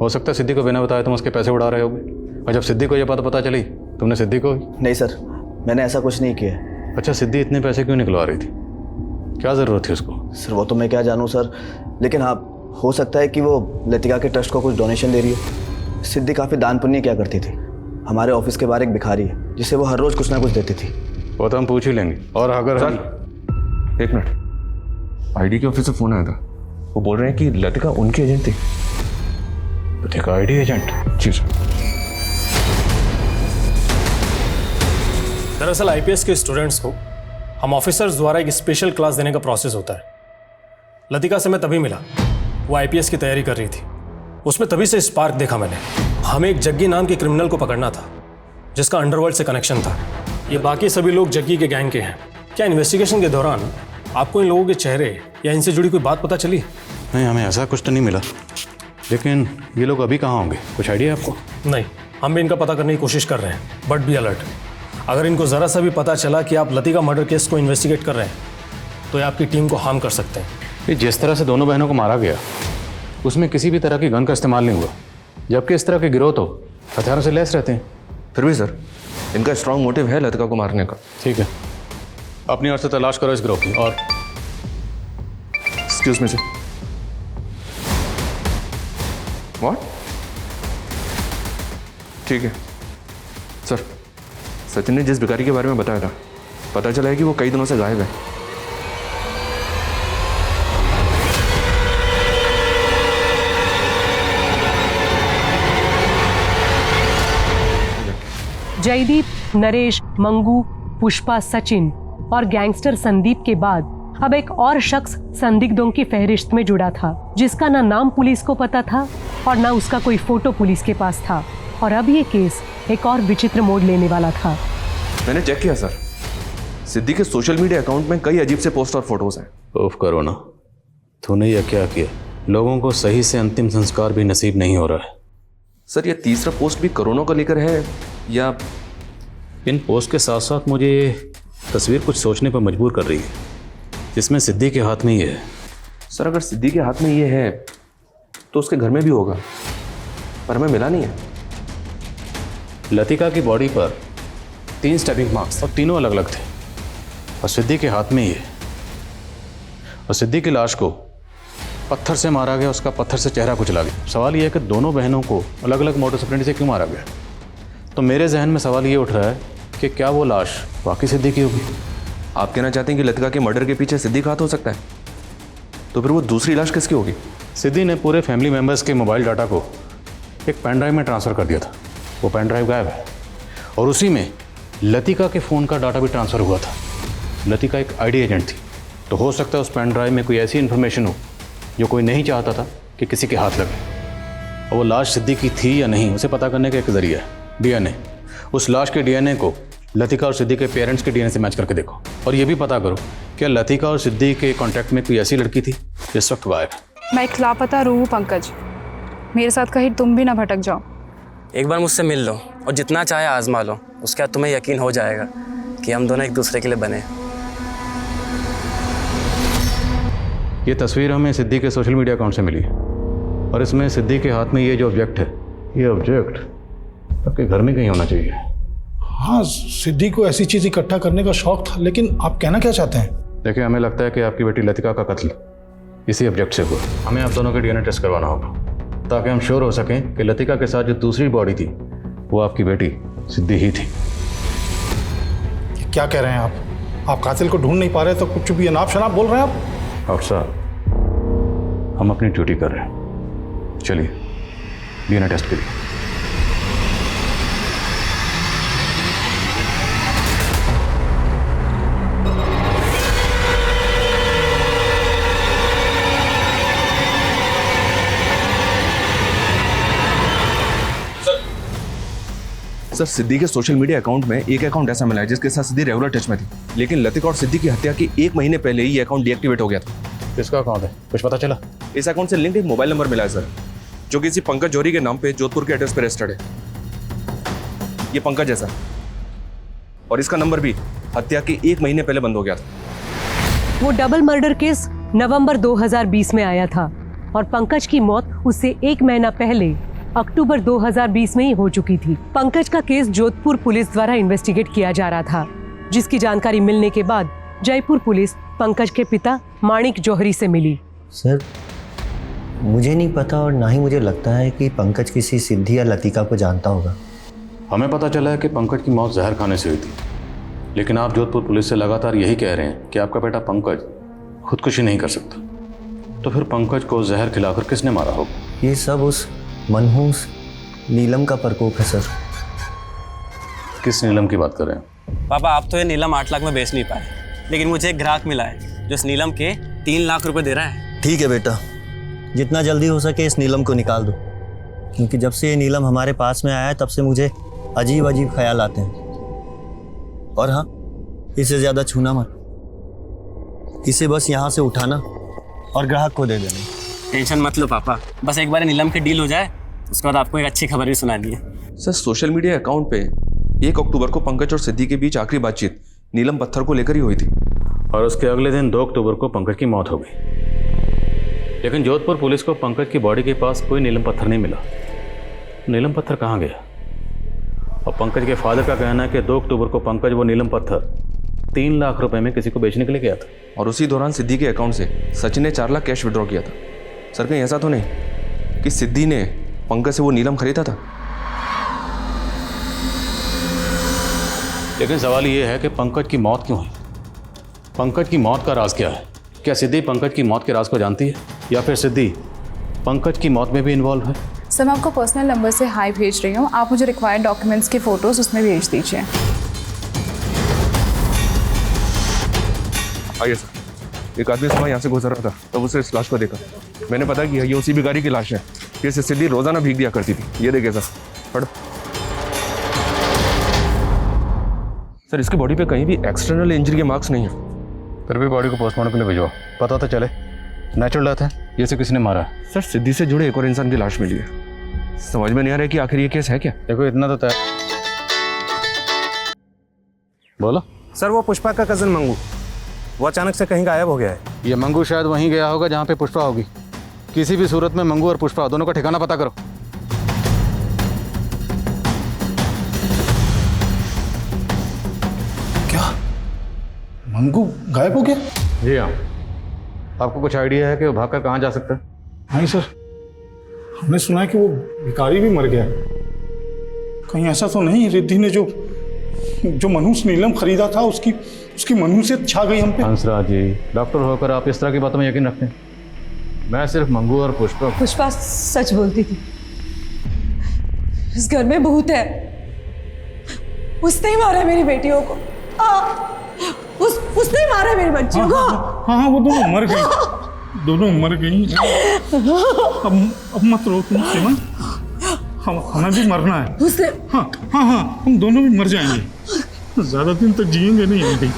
हो सकता है सिद्धि को बिना बताए तुम उसके पैसे उड़ा रहे होगे, और जब सिद्धि को ये बात पता चली तुमने सिद्धि को। नहीं सर, मैंने ऐसा कुछ नहीं किया। अच्छा, सिद्धि इतने पैसे क्यों निकलवा रही थी? क्या ज़रूरत थी उसको? सर वो तो मैं क्या जानूँ सर, लेकिन हाँ हो सकता है कि वो लतिका के ट्रस्ट को कुछ डोनेशन दे रही हो। सिद्धि काफ़ी दान पुण्य किया करती थी। हमारे ऑफिस के बाहर एक भिखारी है जिसे वो हर रोज़ कुछ ना कुछ देती थी। वो तो हम पूछ ही लेंगे। और अगर सर एक मिनट, आईडी के ऑफिस से फ़ोन आया था, वो बोल रहे हैं कि लतिका उनकी एजेंट थी। Latika ID agent? जी सर। दरअसल आईपीएस के स्टूडेंट्स को हम ऑफिसर्स द्वारा एक स्पेशल क्लास देने का प्रोसेस होता है। लतिका से मैं तभी मिला, वो आईपीएस की तैयारी कर रही थी। उसमें तभी से स्पार्क देखा मैंने। हमें एक जग्गी नाम के क्रिमिनल को पकड़ना था जिसका अंडरवर्ल्ड से कनेक्शन था। ये बाकी सभी लोग जग्गी के गैंग के हैं। क्या इन्वेस्टिगेशन के दौरान आपको इन लोगों के चेहरे या इनसे जुड़ी कोई बात पता चली? नहीं, हमें ऐसा कुछ तो नहीं मिला। लेकिन ये लोग अभी कहाँ होंगे, कुछ आइडिया है आपको? नहीं, हम भी इनका पता करने की कोशिश कर रहे हैं, बट बी अलर्ट। अगर इनको ज़रा सा भी पता चला कि आप लतिका मर्डर केस को इन्वेस्टिगेट कर रहे हैं तो ये आपकी टीम को हार्म कर सकते हैं। ये जिस तरह से दोनों बहनों को मारा गया उसमें किसी भी तरह की गन का इस्तेमाल नहीं हुआ, जबकि इस तरह के गिरोह तो हथियारों से लैस रहते हैं। फिर भी सर इनका स्ट्रांग मोटिव है लतिका को मारने का। ठीक है, अपनी ओर से तलाश करो इस गिरोह की। और एक्सक्यूज मी सर। व्हाट? ठीक है सर। सचिन ने जिस भिखारी के बारे में बताया था, पता चला है कि वो कई दिनों से गायब है। जयदीप, नरेश, मंगू, पुष्पा, सचिन और गैंगस्टर संदीप के बाद अब एक और शख्स संदिग्धों की फहरिस्त में जुड़ा था, जिसका ना नाम पुलिस को पता था और ना उसका कोई फोटो पुलिस के पास था। और अब ये केस एक और विचित्र मोड़ लेने वाला था। मैंने चेक किया सर, सिद्धि के सोशल मीडिया अकाउंट में कई अजीब से पोस्ट और फोटोज हैं। उफ करो ना, तूने यह क्या किया? लोगों को सही से अंतिम संस्कार भी नसीब नहीं हो रहा है। सर, ये तीसरा पोस्ट भी कोरोना को लेकर है या? इन पोस्ट के साथ साथ मुझे ये तस्वीर कुछ सोचने पर मजबूर कर रही है, जिसमें सिद्धि के हाथ में ये है। सर, अगर सिद्धि के हाथ में ये है तो उसके घर में भी होगा, पर हमें मिला नहीं है। लतिका की बॉडी पर 3 स्टैबिंग मार्क्स और तीनों अलग अलग थे, और सिद्धि के हाथ में ये। और सिद्धि की लाश को पत्थर से मारा गया, उसका पत्थर से चेहरा कुचला गया। सवाल यह है कि दोनों बहनों को अलग अलग मोटर्स ऑपरेंडी से क्यों मारा गया? तो मेरे जहन में सवाल ये उठ रहा है कि क्या वो लाश वाकई सिद्धि की होगी? आप कहना चाहते हैं कि लतिका के मर्डर के पीछे सिद्धि का हाथ हो सकता है? तो फिर वो दूसरी लाश किसकी होगी? सिद्धि ने पूरे फैमिली मेम्बर्स के मोबाइल डाटा को एक पेन ड्राइव में ट्रांसफ़र कर दिया था। वो पेन ड्राइव गायब है, और उसी में लतिका के फ़ोन का डाटा भी ट्रांसफ़र हुआ था। लतिका एक आईडी एजेंट थी, तो हो सकता है उस पेन ड्राइव में कोई ऐसी इन्फॉर्मेशन हो जो कोई नहीं चाहता था कि किसी के हाथ लगे। और वो लाश सिद्धि की थी या नहीं, उसे पता करने का एक जरिया है डीएनए। उस लाश के डीएनए को लतिका और सिद्धि के पेरेंट्स के डीएनए से मैच करके देखो, और ये भी पता करो क्या लतिका और सिद्धि के कांटेक्ट में कोई ऐसी लड़की थी जिस वक्त गायब है। मैं एक लापता रूह हूँ पंकज, मेरे साथ कहीं तुम भी ना भटक जाओ। एक बार मुझसे मिल लो और जितना चाहे आजमा लो, उसके बाद तुम्हें यकीन हो जाएगा कि हम दोनों एक दूसरे के लिए बने। ये तस्वीर हमें सिद्धि के सोशल मीडिया अकाउंट से मिली है, और इसमें सिद्धि के हाथ में ये जो ऑब्जेक्ट है, ये ऑब्जेक्ट आपके घर में कहीं होना चाहिए। हाँ, सिद्धि को ऐसी चीज इकट्ठा करने का शौक था, लेकिन आप कहना क्या चाहते हैं? देखिए, हमें लगता है कि आपकी बेटी लतिका का कत्ल इसी ऑब्जेक्ट से हुआ। हमें आप दोनों के डीएनए टेस्ट करवाना होगा, ताकि हम श्योर हो सकें कि लतिका के साथ जो दूसरी बॉडी थी वो आपकी बेटी सिद्धि ही थी। क्या कह रहे हैं आप कातिल को ढूंढ नहीं पा रहे तो कुछ भी अनाप शनाप बोल रहे हैं आप? और साहब, हम अपनी ड्यूटी कर रहे हैं। चलिए डीएनए टेस्ट के लिए। सर, सिद्धि के सोशल मीडिया अकाउंट में एक अकाउंट ऐसा मिला है जिसके साथ सिद्धि रेगुलर टच में थी, लेकिन लतिका और सिद्धि की हत्या के 1 महीने पहले ही ये अकाउंट डीएक्टिवेट हो गया था। किसका अकाउंट है, कुछ पता चला? इस अकाउंट से लिंक्ड एक मोबाइल नंबर मिला है सर, जो किसी पंकज जौहरी के नाम पे जोधपुर के एड्रेस पर रजिस्टर्ड है। ये पंकज है सर, और इसका नंबर भी हत्या के 1 महीने पहले बंद हो गया था। वो डबल मर्डर केस नवंबर 2020 में आया था, और पंकज की मौत उससे 1 महीना पहले अक्टूबर 2020 में ही हो चुकी थी। पंकज का केस जोधपुर पुलिस द्वारा इन्वेस्टिगेट किया जा रहा था, जिसकी जानकारी मिलने के बाद जयपुर पुलिस पंकज के पिता माणिक जौहरी से मिली। सर, मुझे नहीं पता और ना ही मुझे लगता है कि पंकज किसी सिद्धि या लतिका को जानता होगा। हमें पता चला है कि पंकज की मौत जहर खाने से हुई थी, लेकिन आप जोधपुर पुलिस से लगातार यही कह रहे हैं कि आपका बेटा पंकज खुदकुशी नहीं कर सकता। तो फिर पंकज को जहर खिलाकर किसने मारा होगा? ये सब उस मनहूस नीलम का प्रकोप है सर। किस नीलम की बात कर रहे हैं? पापा, आप तो ये नीलम 8 लाख में बेच नहीं पाए, लेकिन मुझे एक ग्राहक मिला है जो इस नीलम के 3 लाख रुपए दे रहा है। ठीक है बेटा, जितना जल्दी हो सके इस नीलम को निकाल दो, क्योंकि जब से ये नीलम हमारे पास में आया है तब से मुझे अजीब अजीब ख्याल आते हैं। और हाँ, इसे ज़्यादा छूना मत, इसे बस यहाँ से उठाना और ग्राहक को दे देना। टेंशन मत लो पापा, बस एक बार नीलम की डील हो जाए, उसके बाद आपको एक अच्छी खबर भी सुना दी है। सर, सोशल मीडिया अकाउंट पे 1 अक्टूबर को पंकज और सिद्धि के बीच आखिरी बातचीत नीलम पत्थर को लेकर ही हुई थी, और उसके अगले दिन 2 अक्टूबर को पंकज की मौत हो गई। लेकिन जोधपुर पुलिस को पंकज की बॉडी के पास कोई नीलम पत्थर नहीं मिला। नीलम पत्थर कहाँ गया? और पंकज के फादर का कहना है कि 2 अक्टूबर को पंकज वो नीलम पत्थर 3 लाख रुपए में किसी को बेचने के लिए गया था। और उसी दौरान सिद्धि के अकाउंट से सचिन ने 4 लाख कैश विड्रॉ किया था। सर कहीं ऐसा तो नहीं कि सिद्धि ने पंकज से वो नीलम खरीदा था? लेकिन सवाल ये है कि पंकज की मौत क्यों हुई? पंकज की मौत का राज क्या है? क्या सिद्धि पंकज की मौत के राज को जानती है, या फिर सिद्धि पंकज की मौत में भी इन्वॉल्व है? सर मैं आपको पर्सनल नंबर से हाई भेज रही हूँ, आप मुझे रिक्वायर्ड डॉक्यूमेंट्स की फ़ोटोज़ उसमें भेज दीजिए। आइए सर। एक आदमी सुबह यहाँ से गुजर रहा था, तब उसे इस लाश को देखा। मैंने पता कि ये उसी भिखारी की लाश है जिसे सिद्धि रोजाना भीग दिया करती थी। ये देखिए सर, पढ़ो। सर इसकी बॉडी पे कहीं भी एक्सटर्नल इंजरी के मार्क्स नहीं है। फिर भी बॉडी को पोस्टमार्टम के लिए भिजवाओ, पता तो चले नेचुरल डेथ है या से किसी ने मारा है। सर सिद्धि से जुड़े एक और इंसान की लाश मिली है। समझ में नहीं आ रहा है कि आखिर ये केस है क्या। देखो इतना तो तय। बोलो। सर वो पुष्पा का कजन मंगू, वो अचानक से कहीं गायब हो गया है। ये मंगू शायद वहीं गया होगा जहाँ पे पुष्पा होगी। किसी भी सूरत में मंगू और पुष्पा दोनों का ठिकाना पता करो। क्या मंगू गायब हो गया? जी हाँ। आपको कुछ आइडिया है कि वो भागकर कहाँ जा सकता है? नहीं सर, हमने सुना है कि वो भिखारी भी मर गया। कहीं ऐसा तो नहीं रिद्धि ने जो मनुष्य नीलम खरीदा था उसकी मनुष्यत छा गई हम पे? हंसराज जी, डॉक्टर होकर आप इस तरह की बातों में यकीन रखते हैं? मैं सिर्फ मंगू और पुष्पा सच बोलती थी। इस घर में भूत है। उसने ही मारा है मेरी बेटियों को। उसने ही मारा है मेरी बच्चियों को। हाँ वो दोनों मर गई, दोनों मर गई। अब मत रो तुम सीमा, हमें भी मरना है। उसने हाँ, हम दोनों भी मर जाएंगे। ज्यादा दिन तक जिएंगे नहीं हम भी।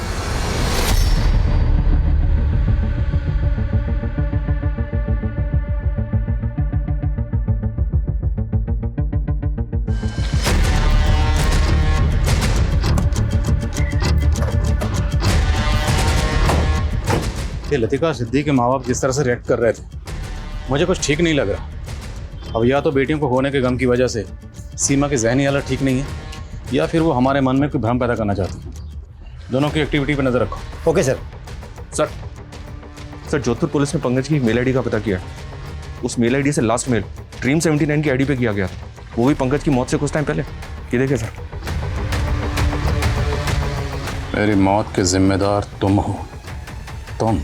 ये लतिका सिद्धि के माँ बाप जिस तरह से रिएक्ट कर रहे थे, मुझे कुछ ठीक नहीं लग रहा। अब या तो बेटियों को खोने के गम की वजह से सीमा की जहनी हालत ठीक नहीं है, या फिर वो हमारे मन में कोई भ्रम पैदा करना चाहती है। दोनों की एक्टिविटी पर नजर रखो। Okay sir. Sir Jodhpur police ने पंकज की मेल आईडी का पता किया। उस मेल आईडी से लास्ट मेल ड्रीम 79 की आईडी पे किया गया, वो भी पंकज की मौत से कुछ टाइम पहले। ये देखिए सर। मेरी मौत के जिम्मेदार तुम हो, तुम।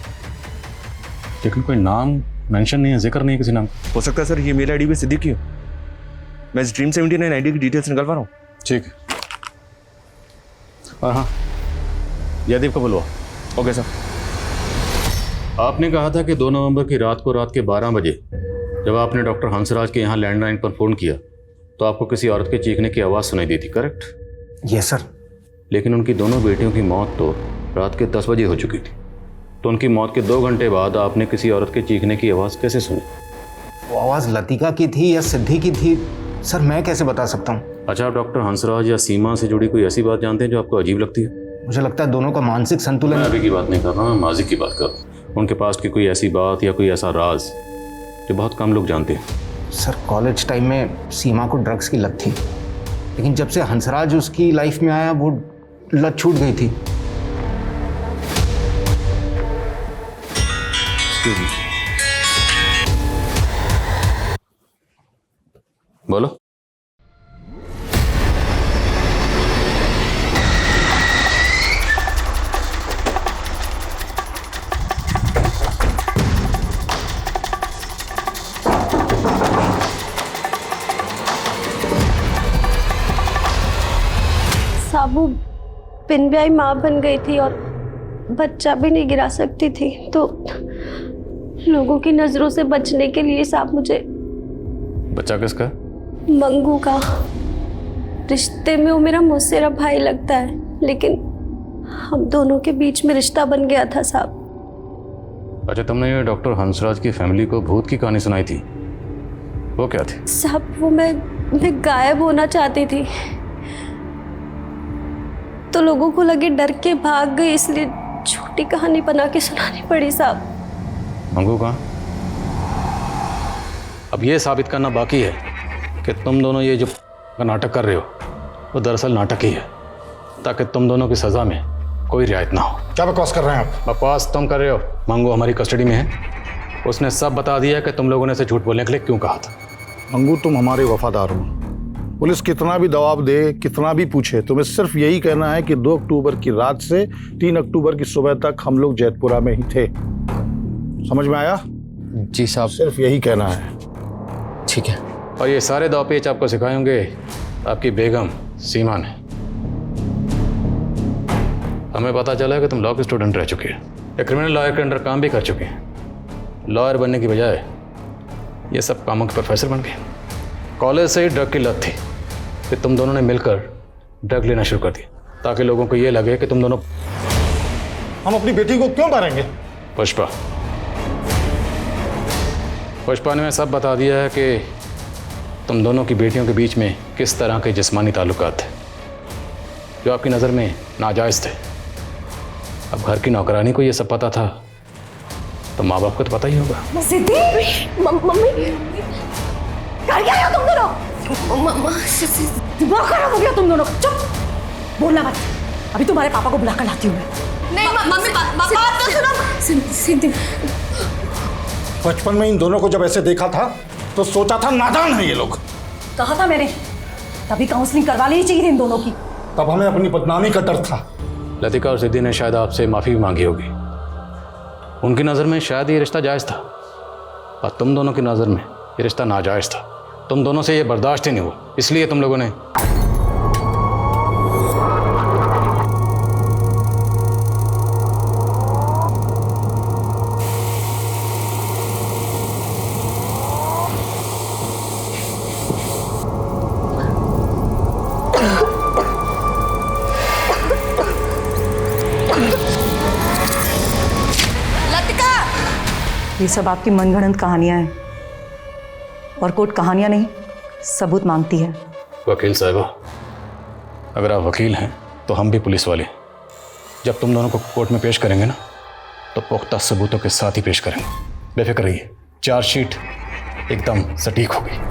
लेकिन कोई नाम मेंशन नहीं है, जिक्र नहीं है किसी नाम। हो सकता है सर ये मेल आईडी भी सिद्धि की हो। मैं इस ड्रीम 79 आईडी की डिटेल्स निकलवा रहा हूँ। ठीक है। और हाँ, जयदीप को बुलवा। Okay sir. आपने कहा था कि 2 नवंबर की रात को रात के 12 बजे जब आपने डॉक्टर हंसराज के यहाँ लैंडलाइन पर फ़ोन किया तो आपको किसी औरत के चीखने की आवाज़ सुनाई दी थी, करेक्ट? Yes sir. लेकिन उनकी दोनों बेटियों की मौत तो रात के 10 बजे हो चुकी थी, तो उनकी मौत के 2 घंटे बाद आपने किसी औरत के चीखने की आवाज़ कैसे सुनी? वो आवाज़ लतिका की थी या सिद्धि की थी, सर मैं कैसे बता सकता हूँ। अच्छा, आप डॉक्टर हंसराज या सीमा से जुड़ी कोई ऐसी बात जानते हैं जो आपको अजीब लगती है? मुझे लगता है दोनों का मानसिक संतुलन। मैं अभी की बात नहीं कर रहा, माजी की बात कर रहा हूँ। उनके पास की कोई ऐसी बात या कोई ऐसा राज जो बहुत कम लोग जानते हैं। सर कॉलेज टाइम में सीमा को ड्रग्स की लत थी, लेकिन जब से हंसराज उसकी लाइफ में आया वो लत छूट गई थी। बोलो। साबू बिन ब्याही माँ बन गई थी और बच्चा भी नहीं गिरा सकती थी, तो लोगों की नजरों से बचने के लिए साहब मुझे बच्चा किसका? मंगू का। रिश्ते में वो मेरा मौसेरा भाई लगता है, लेकिन हम दोनों के बीच में रिश्ता बन गया था साहब। अच्छा, तुमने ये डॉक्टर हंसराज की फैमिली को भूत की कहानी सुनाई थी, वो क्या थी? साहब वो मैं गायब होना चाहती थी, तो लोगों को लगे डर के भाग गई, इसलिए छोटी कहानी बना के सुनानी पड़ी साहब। मंगू कहाँ? अब ये साबित करना बाकी है कि तुम दोनों ये जो नाटक कर रहे हो वो दरअसल नाटक ही है, ताकि तुम दोनों की सज़ा में कोई रियायत ना हो। क्या बकवास कर रहे हैं आप? बकवास तुम कर रहे हो। मंगू हमारी कस्टडी में है, उसने सब बता दिया कि तुम लोगों ने उसे झूठ बोलने के लिए क्यों कहा था। मंगू, तुम हमारे वफादार हो। पुलिस कितना भी दबाव दे, कितना भी पूछे, तुम्हें सिर्फ यही कहना है कि 2 अक्टूबर की रात से 3 अक्टूबर की सुबह तक हम लोग जैतपुरा में ही थे। समझ में आया? जी साहब। सिर्फ यही कहना है। ठीक है। और ये सारे दाव पेच आपको सिखाएंगे आपकी बेगम सीमा ने। हमें पता चला है कि तुम लॉ के स्टूडेंट रह चुके हैं, एक क्रिमिनल लॉयर के अंडर काम भी कर चुके हैं। लॉयर बनने की बजाय ये सब कामों के प्रोफेसर बन गए। कॉलेज से ही ड्रग की लत थी, फिर तुम दोनों ने मिलकर ड्रग लेना शुरू कर दिया ताकि लोगों को ये लगे कि तुम दोनों। हम अपनी बेटी को क्यों मारेंगे? पुष्पा ने सब बता दिया है कि तुम दोनों की बेटियों के बीच में किस तरह के जिस्मानी ताल्लुकात थे जो आपकी नज़र में नाजायज़ थे। अब घर की नौकरानी को ये सब पता था तो माँ बाप को तो पता ही होगा। सिद्धि, मम्मी कर क्या रहे हो तुम दोनों? दिमाग खराब हो गया तुम दोनों का। चुप, बोलना मत। अभी तुम्हारे पापा को बुला कर लाती हूँ मैं। नहीं मम्मी, बात तो सुनो। सिद्धि, बचपन में इन दोनों को जब ऐसे देखा था तो सोचा था नादान है ये लोग। कहा था मैंने, तभी काउंसलिंग करवा लेनी चाहिए थी इन दोनों की। तब हमें अपनी बदनामी का डर था। लतिका और सिद्धि ने शायद आपसे माफ़ी भी मांगी होगी। उनकी नज़र में शायद ये रिश्ता जायज़ था और तुम दोनों की नज़र में ये रिश्ता नाजायज़ था। तुम दोनों से ये बर्दाश्त ही नहीं हुआ, इसलिए तुम लोगों ने। ये सब आपकी मनगढ़ंत कहानियां हैं और कोर्ट कहानियां नहीं, सबूत मांगती है। वकील साहबा, अगर आप वकील हैं तो हम भी पुलिस वाले। जब तुम दोनों को कोर्ट में पेश करेंगे ना तो पुख्ता सबूतों के साथ ही पेश करेंगे। बेफिक्र रहिए, चार्जशीट एकदम सटीक होगी।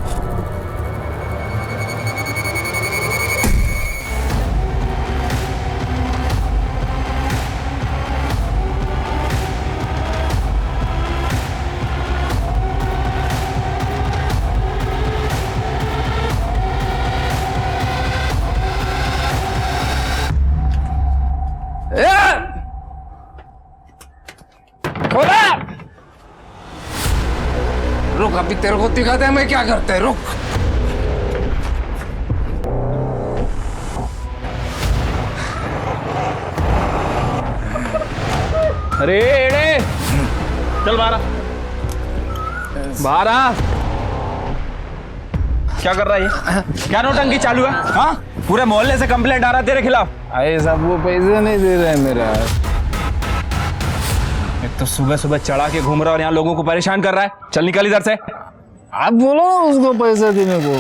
रुक, अभी तेरे को दिखाते हैं मैं क्या करते हैं। रुक। अरे एड़े, चल बाहर बाहर आ। क्या कर रहा है ये? क्या नौटंकी चालू है? हाँ, पूरे मोहल्ले से कंप्लेंट आ रहा है तेरे खिलाफ। अरे साहब वो पैसे नहीं दे रहे हैं मेरा। एक तो सुबह सुबह चढ़ा के घूम रहा है और यहाँ लोगों को परेशान कर रहा है। चल निकल इधर से। आप बोलो ना उसको पैसे देने को।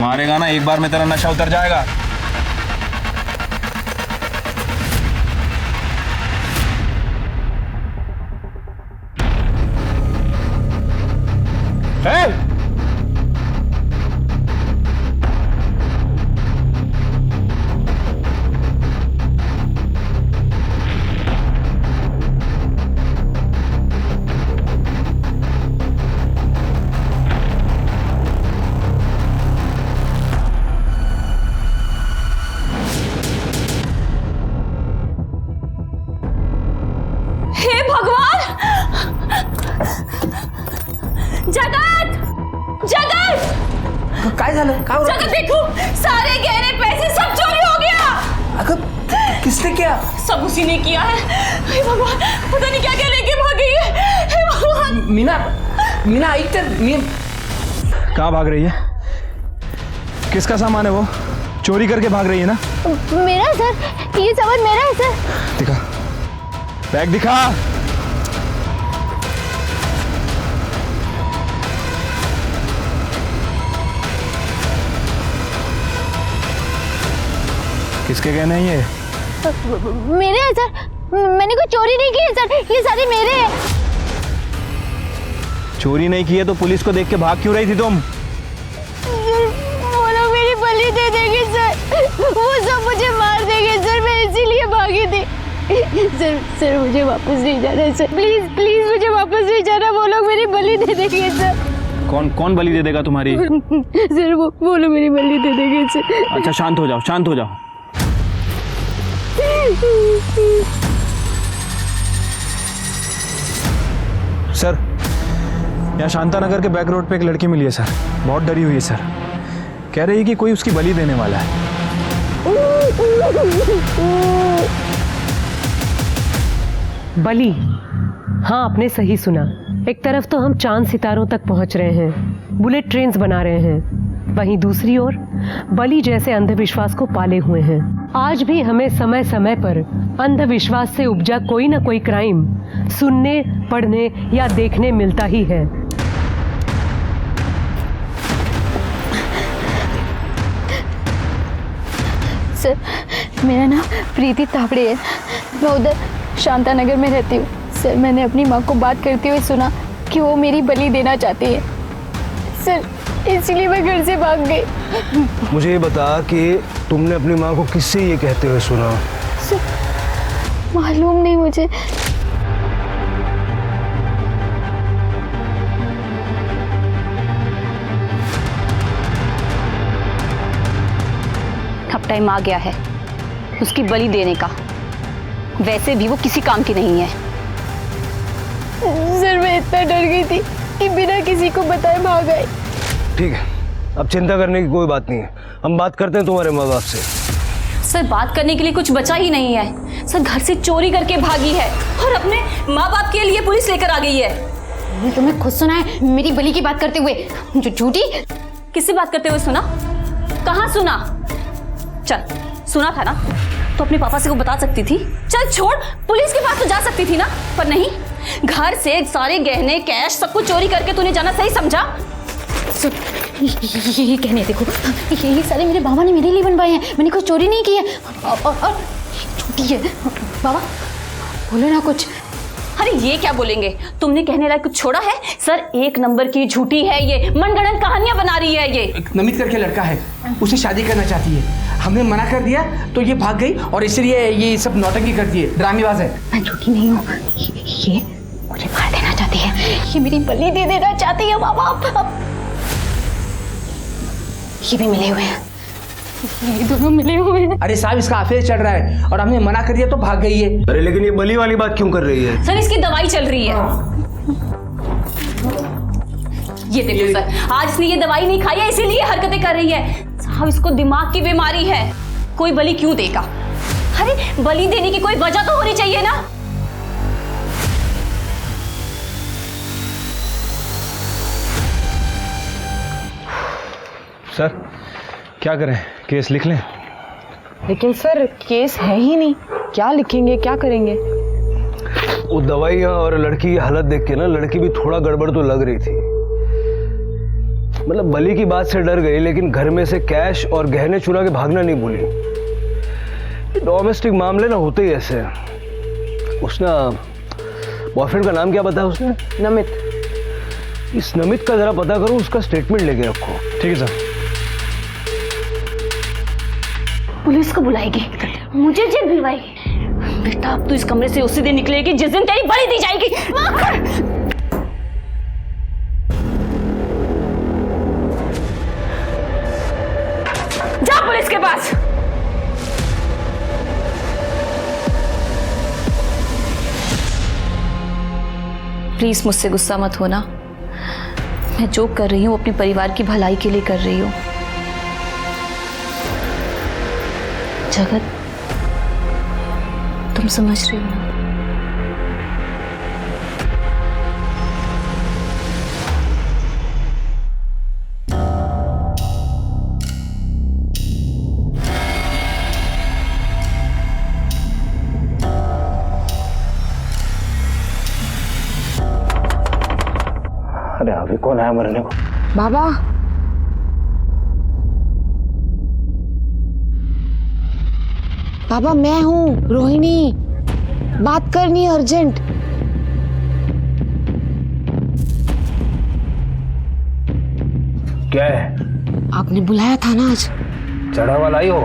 मारेगा ना एक बार में तेरा नशा उतर जाएगा। जगत देखो, सारे गहने पैसे सब चोरी हो गया। किसने किया? सब उसी ने किया है। हे भगवान, पता नहीं क्या क्या लेके भाग गई है। हे भगवान। मीना आई कहाँ भाग रही है? किसका सामान है वो? चोरी करके भाग रही है ना? मेरा सर, ये सामान मेरा है सर। दिखा, बैग दिखा। किसके गहने हैं ये? मेरे हैं सर, मैंने कोई चोरी नहीं की है सर, ये सारे मेरे हैं। चोरी नहीं की है तो पुलिस को देख के भाग क्यों रही थी तुम? दे देंगे सर, वो सब मुझे मार देंगे सर, मैं इसीलिए भागी थी। सर मुझे वापस नहीं जाना है सर, प्लीज प्लीज मुझे वापस नहीं जाना, वो लोग मेरी बलि दे देंगे सर। कौन बलि दे देगा तुम्हारी? सर वो लोग मेरी बलि दे देंगे सर। अच्छा शांत हो जाओ, शांत हो जाओ। सर, यहाँ शांतानगर के बैक रोड पे एक लड़की मिली है सर, बहुत डरी हुई है सर, कह रही है कि कोई उसकी बलि देने वाला है। बलि? हाँ, आपने सही सुना। एक तरफ तो हम चांद सितारों तक पहुंच रहे हैं, बुलेट ट्रेन्स बना रहे हैं, वहीं दूसरी ओर बलि जैसे अंधविश्वास को पाले हुए हैं। आज भी हमें समय समय पर अंधविश्वास से उपजा कोई ना कोई क्राइम सुनने, पढ़ने या देखने मिलता ही है। सर, मेरा नाम प्रीति तावड़े है, मैं उधर शांतानगर में रहती हूँ। सर, मैंने अपनी माँ को बात करते हुए सुना कि वो मेरी बलि देना चाहती है सर, इसलिए मैं घर से भाग गई। मुझे ये बता कि तुमने अपनी माँ को किससे ये कहते हुए सुना? सर, मालूम नहीं मुझे। अब टाइम आ गया है उसकी बलि देने का, वैसे भी वो किसी काम की नहीं है। सर, मैं इतना डर गई थी कि बिना किसी को बताए भाग गई। ठीक है, अब चिंता करने की कोई बात नहीं है, हम बात करते हैं तुम्हारे माँ बाप से। सर, बात करने के लिए कुछ बचा ही नहीं है। सर, घर से चोरी करके भागी है और अपने माँ बाप के लिए पुलिस लेकर आ गई है। मैंने तुम्हें खुद सुना है मेरी बलि की बात करते हुए। जो झूठी। किससे बात करते हुए सुना? कहाँ सुना? चल, सुना था ना तो अपने पापा से को बता सकती थी। चल छोड़, पुलिस के पास तो जा सकती थी ना, पर नहीं, घर से सारे गहने, कैश सब कुछ चोरी करके तूने जाना सही समझा। ये कहने देखो, ये सारे मेरे बाबा ने मेरे लिए बनवाए हैं, मैंने कोई चोरी नहीं की है। और झूठी है। बाबा बोलो ना कुछ। अरे ये क्या बोलेंगे, तुमने कहने लायक कुछ छोड़ा है? सर, एक नंबर की झूठी है ये, मनगढ़ंत कहानियां बना रही है ये। एक नमित करके लड़का है, उसे शादी करना चाहती है, हमने मना कर दिया तो ये भाग गई और इसलिए ये सब नौटंकी करती है, ड्रामेबाज है। मैं झूठी नहीं हूँ, ये मुझे मार देना चाहती है, ये मेरी बलि दे देना चाहती है। माँ बाप ये भी मिले हुए हैं, ये दोनों मिले हुए हैं। अरे साहब, इसका अफेयर चल रहा है और हमने मना कर दिया तो भाग गई है। अरे लेकिन ये बलि वाली बात क्यों कर रही है? सर, इसकी दवाई चल रही है। ये देखो सर, आज इसने ये दवाई नहीं खाई है इसीलिए हरकतें कर रही है। साहब, इसको दिमाग की बीमारी है, कोई बलि क्यों देगा? अरे बलि देने की कोई वजह तो होनी चाहिए ना। सर, क्या करें, केस लिख लें? लेकिन सर, केस है ही नहीं, क्या लिखेंगे, क्या करेंगे? वो दवाइयाँ और लड़की की हालत देख के ना लड़की भी थोड़ा गड़बड़ तो लग रही थी। मतलब बलि की बात से डर गई, लेकिन घर में से कैश और गहने चुरा के भागना नहीं भूली। डोमेस्टिक मामले ना होते ही ऐसे। उसने बॉयफ्रेंड का नाम क्या बताया उसने? नमित। इस नमित का जरा पता करो, उसका स्टेटमेंट लेके रखो। ठीक है सर। पुलिस को बुलाएगी, मुझे जेल भिजवाएगी। बेटा, अब तू इस कमरे से उसी दिन निकलेगी जिस दिन तेरी बलि दी जाएगी। जा पुलिस के पास। प्लीज मुझसे गुस्सा मत होना, मैं जो कर रही हूँ अपने परिवार की भलाई के लिए कर रही हूँ। जगत, तुम समझ रही हो ना? अरे अभी कौन आया मरने को? बाबा, बाबा मैं हूँ रोहिणी, बात करनी अर्जेंट। क्या है? आपने बुलाया था ना आज, चढ़ावा लाई हो।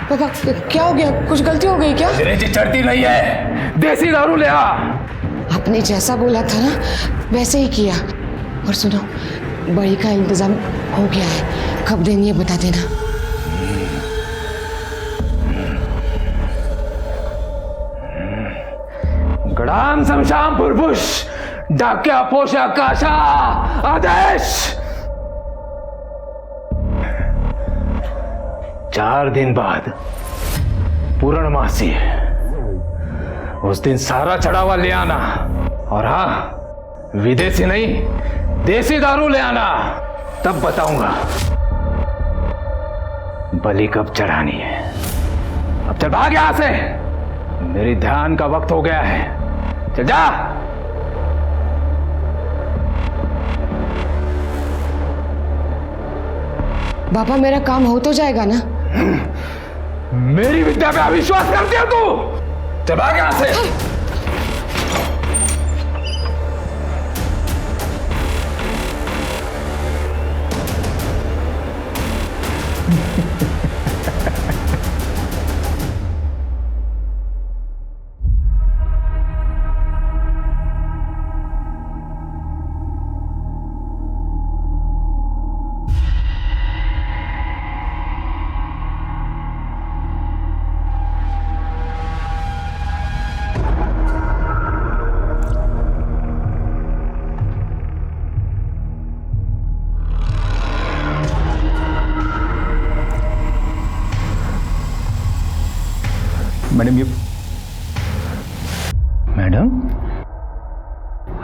पापा क्या हो गया? कुछ गलती हो गई क्या? चढ़ती नहीं है, देसी दारू ले आ। आपने जैसा बोला था ना वैसे ही किया। और सुनो, बड़ी का इंतजाम हो गया है, कब देनी है बता देना। गडाम समशाम पुरपुष डाक्या पोषा काशा आदेश। 4 दिन बाद पूर्णमासी, उस दिन सारा चढ़ावा ले आना। और हाँ, विदेशी नहीं देसी दारू ले आना, तब बताऊंगा बलि कब चढ़ानी है। अब चल भाग यहां से, मेरी ध्यान का वक्त हो गया है। चल जा। बाबा मेरा काम हो तो जाएगा ना? मेरी विद्या पे अविश्वास करती हो तू? चल भाग यहां से। मैडम, ये मैडम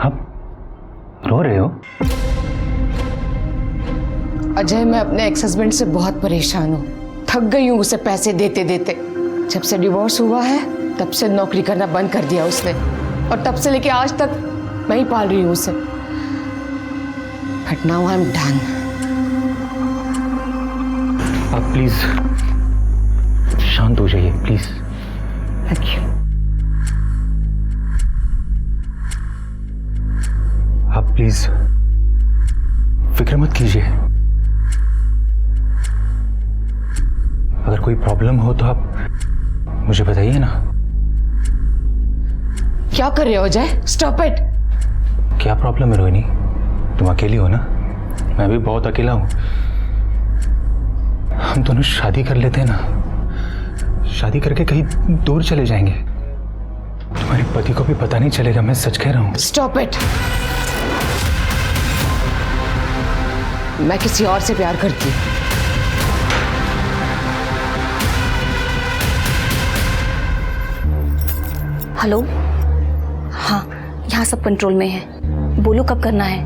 आप रो रहे हो? अजय, मैं अपने एक्स हस्बैंड से बहुत परेशान हूँ। थक गई हूँ उसे पैसे देते देते। जब से डिवोर्स हुआ है तब से नौकरी करना बंद कर दिया उसने, और तब से लेके आज तक मैं ही पाल रही हूँ उसे। But now I am done. आप प्लीज शांत हो जाइए, प्लीज। Thank you. आप प्लीज फिक्र मत कीजिए। अगर कोई प्रॉब्लम हो तो आप मुझे बताइए ना। क्या कर रहे हो अजय? Stop it. क्या प्रॉब्लम है रोहिणी? तुम अकेली हो ना? मैं भी बहुत अकेला हूं। हम दोनों शादी कर लेते हैं ना, शादी करके कहीं दूर चले जाएंगे। तुम्हारे पति को भी पता नहीं चलेगा, मैं सच कह रहा हूं। Stop it. मैं किसी और से प्यार करती हूँ। हेलो, हाँ यहाँ सब कंट्रोल में है। बोलो कब करना है?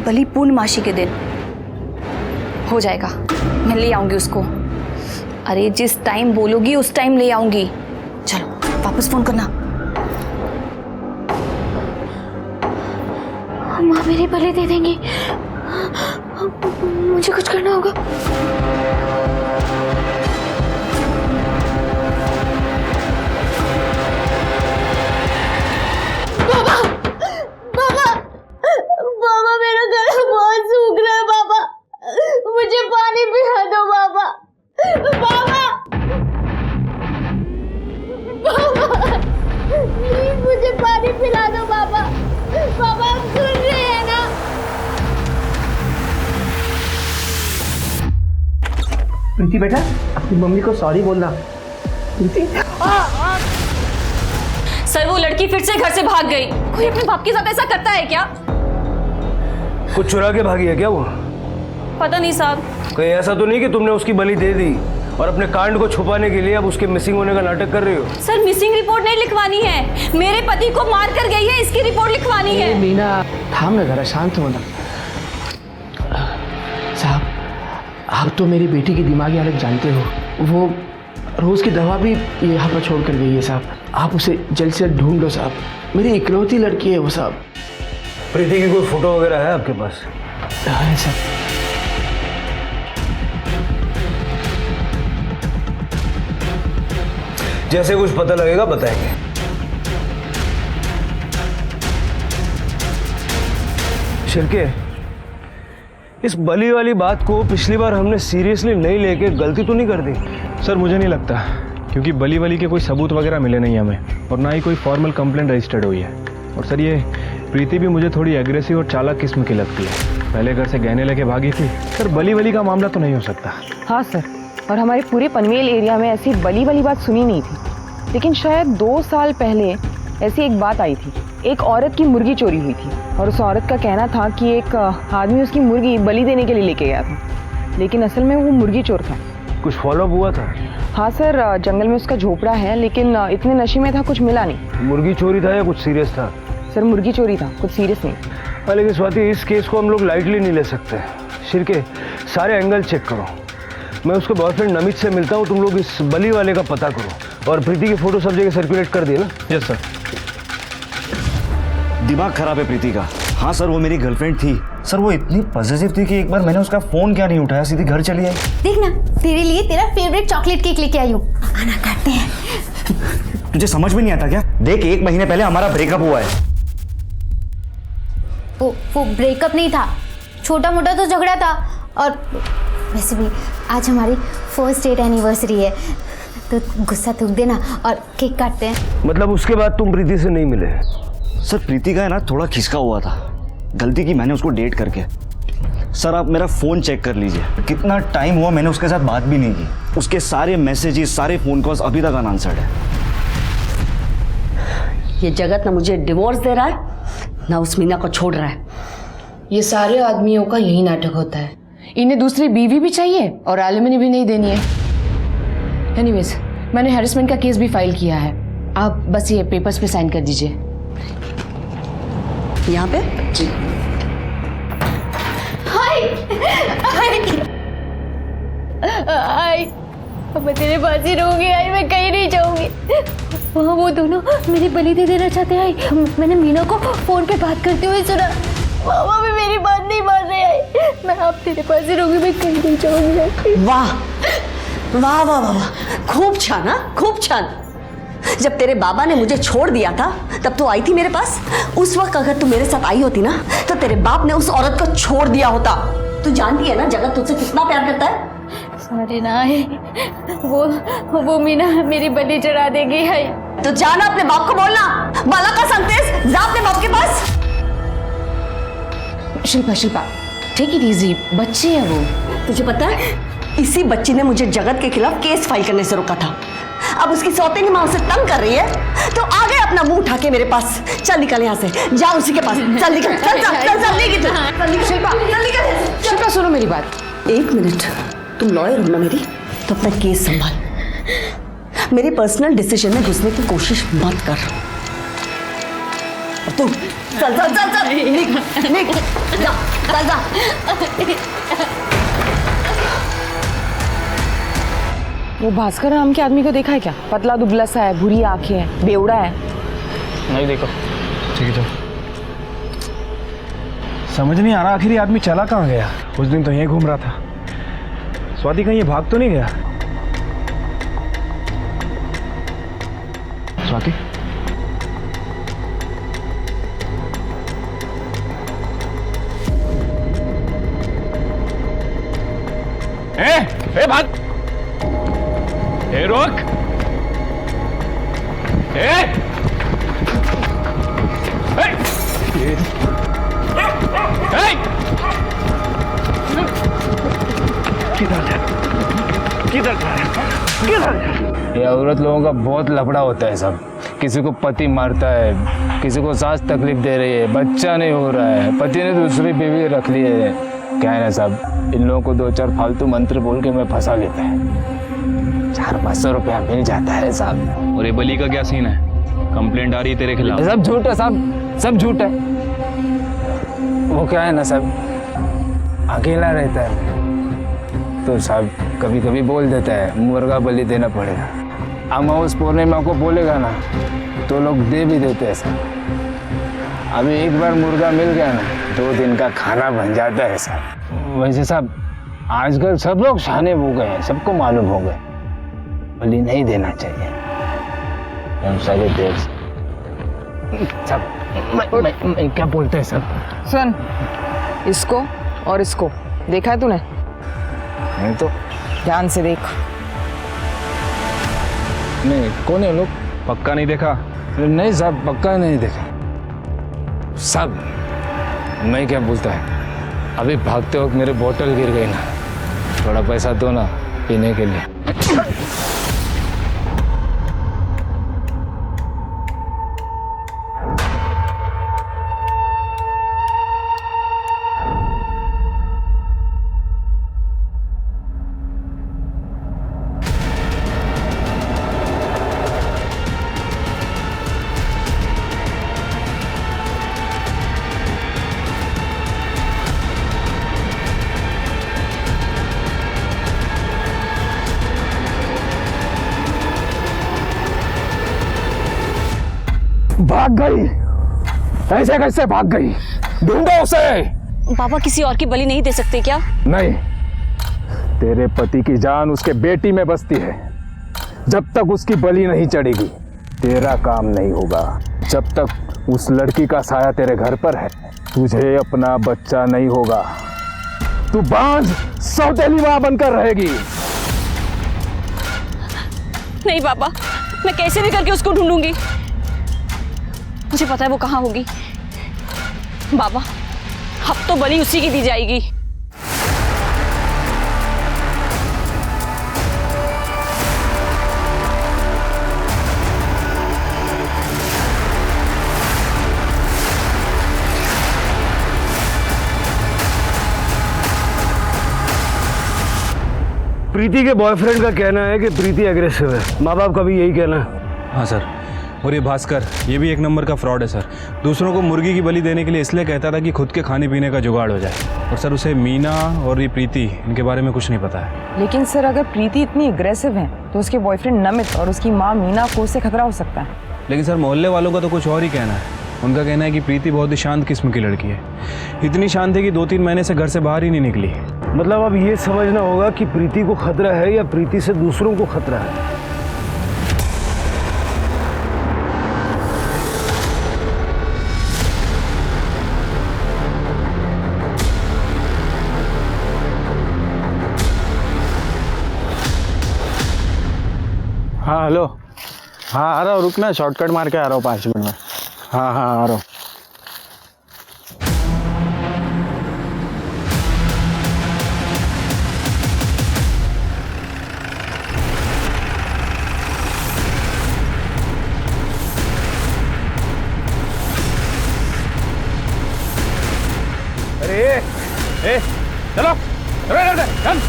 बलि पूर्णमासी के दिन हो जाएगा, मैं ले आऊंगी उसको। अरे जिस टाइम बोलोगी उस टाइम ले आऊंगी। चलो वापस फोन करना। माँ मेरी बलि दे देंगी, मुझे कुछ करना होगा। बाबा, बाबा, बाबा मेरा गला बहुत सूख रहा है बाबा, मुझे पानी पिला दो बाबा। बाबा, बाबा, प्लीज मुझे पानी पिला दो बाबा। बाबा आप सुन रहे हैं ना? प्रीति बेटा, अपनी मम्मी को सॉरी बोलना। प्रीति, सर वो लड़की फिर से घर से भाग गई। कोई अपने बाप के साथ ऐसा करता है क्या? कुछ चुरा के भागी है क्या वो? पता नहीं साहब। कहीं ऐसा तो नहीं कि तुमने उसकी बलि दे दी और अपने कांड को छुपाने के लिए अब उसके मिसिंग होने का नाटक कर रही हो? सर मिसिंग रिपोर्ट नहीं लिखवानी है, मेरे पति को मार कर गई है, इसकी रिपोर्ट लिखवानी है। मीना थाम ना, जरा शांत होना। साहब, आप तो मेरी बेटी की दिमागी हालत जानते हो। वो रोज की दवा भी यहाँ पर छोड़ कर गई है साहब। आप उसे जल्द से ढूंढ लो साहब, मेरी इकलौती लड़की है वो साहब। प्रीति की कोई फोटो वगैरह है आपके पास? हाँ सर। जैसे कुछ पता लगेगा बताएंगे। शिरके, इस बली वाली बात को पिछली बार हमने सीरियसली नहीं लेके गलती तो नहीं कर दी? सर मुझे नहीं लगता, क्योंकि बली वली के कोई सबूत वगैरह मिले नहीं हमें, और ना ही कोई फॉर्मल कंप्लेंट रजिस्टर्ड हुई है। और सर ये प्रीति भी मुझे थोड़ी एग्रेसिव और चालाक किस्म की लगती है। पहले घर से गहने लेके भागी थी। सर बली वली का मामला तो नहीं हो सकता। हाँ सर, और हमारे पूरे पनवेल एरिया में ऐसी बली वाली बात सुनी नहीं थी, लेकिन शायद 2 साल पहले ऐसी एक बात आई थी। एक औरत की मुर्गी चोरी हुई थी और उस औरत का कहना था कि एक आदमी उसकी मुर्गी बलि देने के लिए लेके गया था, लेकिन असल में वो मुर्गी चोर था। कुछ फॉलोअप हुआ था? हाँ सर, जंगल में उसका झोपड़ा है, लेकिन इतने नशे में था कुछ मिला नहीं। मुर्गी चोरी था या कुछ सीरियस था? सर मुर्गी चोरी था, कुछ सीरियस नहीं। लेकिन स्वाति, इस केस को हम लोग लाइटली नहीं ले सकते। शिरके, सारे एंगल चेक करो। मैं उसके बॉयफ्रेंड नमित से मिलता हूँ, तुम लोग इस बली वाले का पता करो। और प्रीति की फोटो सब जगह सर्कुलेट कर दिए ना? Yes sir. दिमाग खराब है प्रीति का। हाँ सर, वो मेरी गर्लफ्रेंड थी। सर वो इतनी पॉजिटिव थी कि एक बार मैंने उसका फोन क्या नहीं उठाया, सीधी घर चली आई। देख ना, तेरे लिए तेरा फेवरेट चॉकलेट केक लेके आई हूँ, आना काटते हैं। तुझे समझ में नहीं आता क्या? देख, 1 महीने पहले हमारा ब्रेकअप हुआ है। वो ब्रेकअप नहीं था, छोटा मोटा तो झगड़ा था। और वैसे भी आज हमारी फर्स्ट डेट एनिवर्सरी है, तो गुस्सा थूक देना और केक काटते हैं। मतलब उसके बाद तुम प्रीति से नहीं मिले? सर प्रीति का है ना थोड़ा खिसका हुआ था, गलती की मैंने उसको डेट करके। सर आप मेरा फ़ोन चेक कर लीजिए, कितना टाइम हुआ मैंने उसके साथ बात भी नहीं की। उसके सारे मैसेजेस, सारे फ़ोन कॉल्स अभी तक अनआंसर्ड है। ये जगत ना मुझे डिवोर्स दे रहा है, ना उस मीना को छोड़ रहा है। ये सारे आदमियों का यही नाटक होता है। इन्हें दूसरी बीवी भी चाहिए और एलिमनी भी नहीं देनी है। एनीवेज, मैंने हैरेसमेंट का केस भी फाइल किया है। आप बस ये पेपर्स पे साइन कर दीजिए। यहाँ पे? जी। हाय मैं तेरे पास ही रहूंगी। आई मैं कहीं नहीं जाऊंगी। वहाँ वो दोनों मेरी बलि दे देना चाहते हैं। मैंने मीना को फोन पे बात करते हुए सुना। मामा भी मेरी बात नहीं मान रहे हैं। मैं अब तेरे पास ही रहूंगी, मैं कहीं नहीं जाऊंगी। वाह वाह वाह वाह, खूब छान। हाँ खूब छान। जब तेरे बाबा ने मुझे छोड़ दिया था तब तो आई थी मेरे पास। उस वक्त अगर तू मेरे साथ आई होती ना तो तेरे बाप ने उस औरत को छोड़ दिया होता। तू जानती है ना जगत तुझसे कितना प्यार करता है। सारे ना है, वो मीना मेरी बलि चढ़ा देगी। है तो जाना अपने बाप को बोलना, बाला का संदेश जा अपने बाप के पास। शिल्पा टेक इट इजी, बच्चे है वो। तुझे पता है इसी बच्ची ने मुझे जगत के खिलाफ केस फाइल करने से रोका था। अब उसकी सौतेली माँ उसे तंग कर रही है तो आ गए अपना मुंह उठा के मेरे पास। चल निकल यहाँ से, जा उसी के पास। चल निकल, चल चल चल चल निकल, चल निकल शिल्पा, चल निकल। शिल्पा सुनो मेरी बात। 1 मिनट, तुम लॉयर हो ना मेरी, तो अपना केस संभाल। मेरे पर्सनल डिसीजन में घुसने की कोशिश मत कर। तू चल चल चल चल निक जा, चल जा। वो भास्कर नाम के आदमी को देखा है क्या? पतला दुबला सा है, बुरी आंखें हैं, बेवड़ा है। नहीं देखो। ठीक है चल। समझ नहीं आ रहा आखिर ये आदमी चला कहाँ गया। उस दिन तो यहीं घूम रहा था। स्वाति कहीं ये भाग तो नहीं गया? स्वाति ए भाग, ए रोक, ये औरत लोगों का बहुत लफड़ा होता है सब। किसी को पति मारता है, किसी को सास तकलीफ दे रही है, बच्चा नहीं हो रहा है, पति ने दूसरी बीवी रख ली है। क्या है ना साहब, इन लोगों को 2-4 फालतू मंत्र बोल के मैं फंसा लेता है। 400-500 रुपया मिल जाता है साहब। और ये बली का क्या सीन है? कंप्लेंट आ रही है तेरे खिलाफ? सब झूठ है साहब, सब झूठ है। वो क्या है ना साहब, अकेला रहता है तो साहब कभी कभी बोल देता है मुर्गा बलि देना पड़ेगा। अमावस पूर्णिमा को बोलेगा ना तो लोग दे भी देते हैं साहब। अभी एक बार मुर्गा मिल गया ना 2 दिन का खाना बन जाता है साहब। वैसे साहब आजकल सब लोग शाने हो गए हैं, सबको मालूम हो गए बलि नहीं देना चाहिए। हम सारे देर सब मैं क्या बोलते हैं सब। सुन, इसको और इसको देखा है तूने? नहीं तो ध्यान से देख। नहीं, कौन है लोग? पक्का नहीं देखा? नहीं साहब, पक्का नहीं देखा साहब। मैं क्या बोलता है, अभी भागते वक्त मेरे बोतल गिर गई ना, थोड़ा पैसा दो ना पीने के लिए। भाग गई? ऐसे कैसे भाग गई? ढूंढो उसे। पापा किसी और की बलि नहीं दे सकते क्या? नहीं, तेरे पति की जान उसके बेटी में बसती है। जब तक उसकी बलि नहीं चढ़ेगी तेरा काम नहीं होगा। जब तक उस लड़की का साया तेरे घर पर है तुझे अपना बच्चा नहीं होगा। तू बांझ सौतेली मां बनकर रहेगी। नहीं पापा, मैं कैसे भी करके उसको ढूंढूंगी। मुझे पता है वो कहाँ होगी। बाबा, अब तो बलि उसी की दी जाएगी। प्रीति के बॉयफ्रेंड का कहना है कि प्रीति एग्रेसिव है। माँ बाप का भी यही कहना है। हाँ सर, और ये भास्कर ये भी एक नंबर का फ्रॉड है सर। दूसरों को मुर्गी की बलि देने के लिए इसलिए कहता था कि खुद के खाने पीने का जुगाड़ हो जाए। और सर उसे मीना और ये प्रीति इनके बारे में कुछ नहीं पता है। लेकिन सर अगर प्रीति इतनी अग्रेसिव है तो उसके बॉयफ्रेंड नमित और उसकी माँ मीना को उससे खतरा हो सकता है। लेकिन सर मोहल्ले वालों का तो कुछ और ही कहना है। उनका कहना है कि प्रीति बहुत ही शांत किस्म की लड़की है। इतनी शांत है कि 2-3 महीने से घर से बाहर ही नहीं निकली। मतलब अब ये समझना होगा कि प्रीति को खतरा है या प्रीति से दूसरों को खतरा है। हाँ हेलो, हाँ आ रहा हूँ, रुकना, शॉर्टकट मार के आ रहा हूँ 5 मिनट में। हाँ हाँ आ रहा हूँ। अरे ए, चलो चल।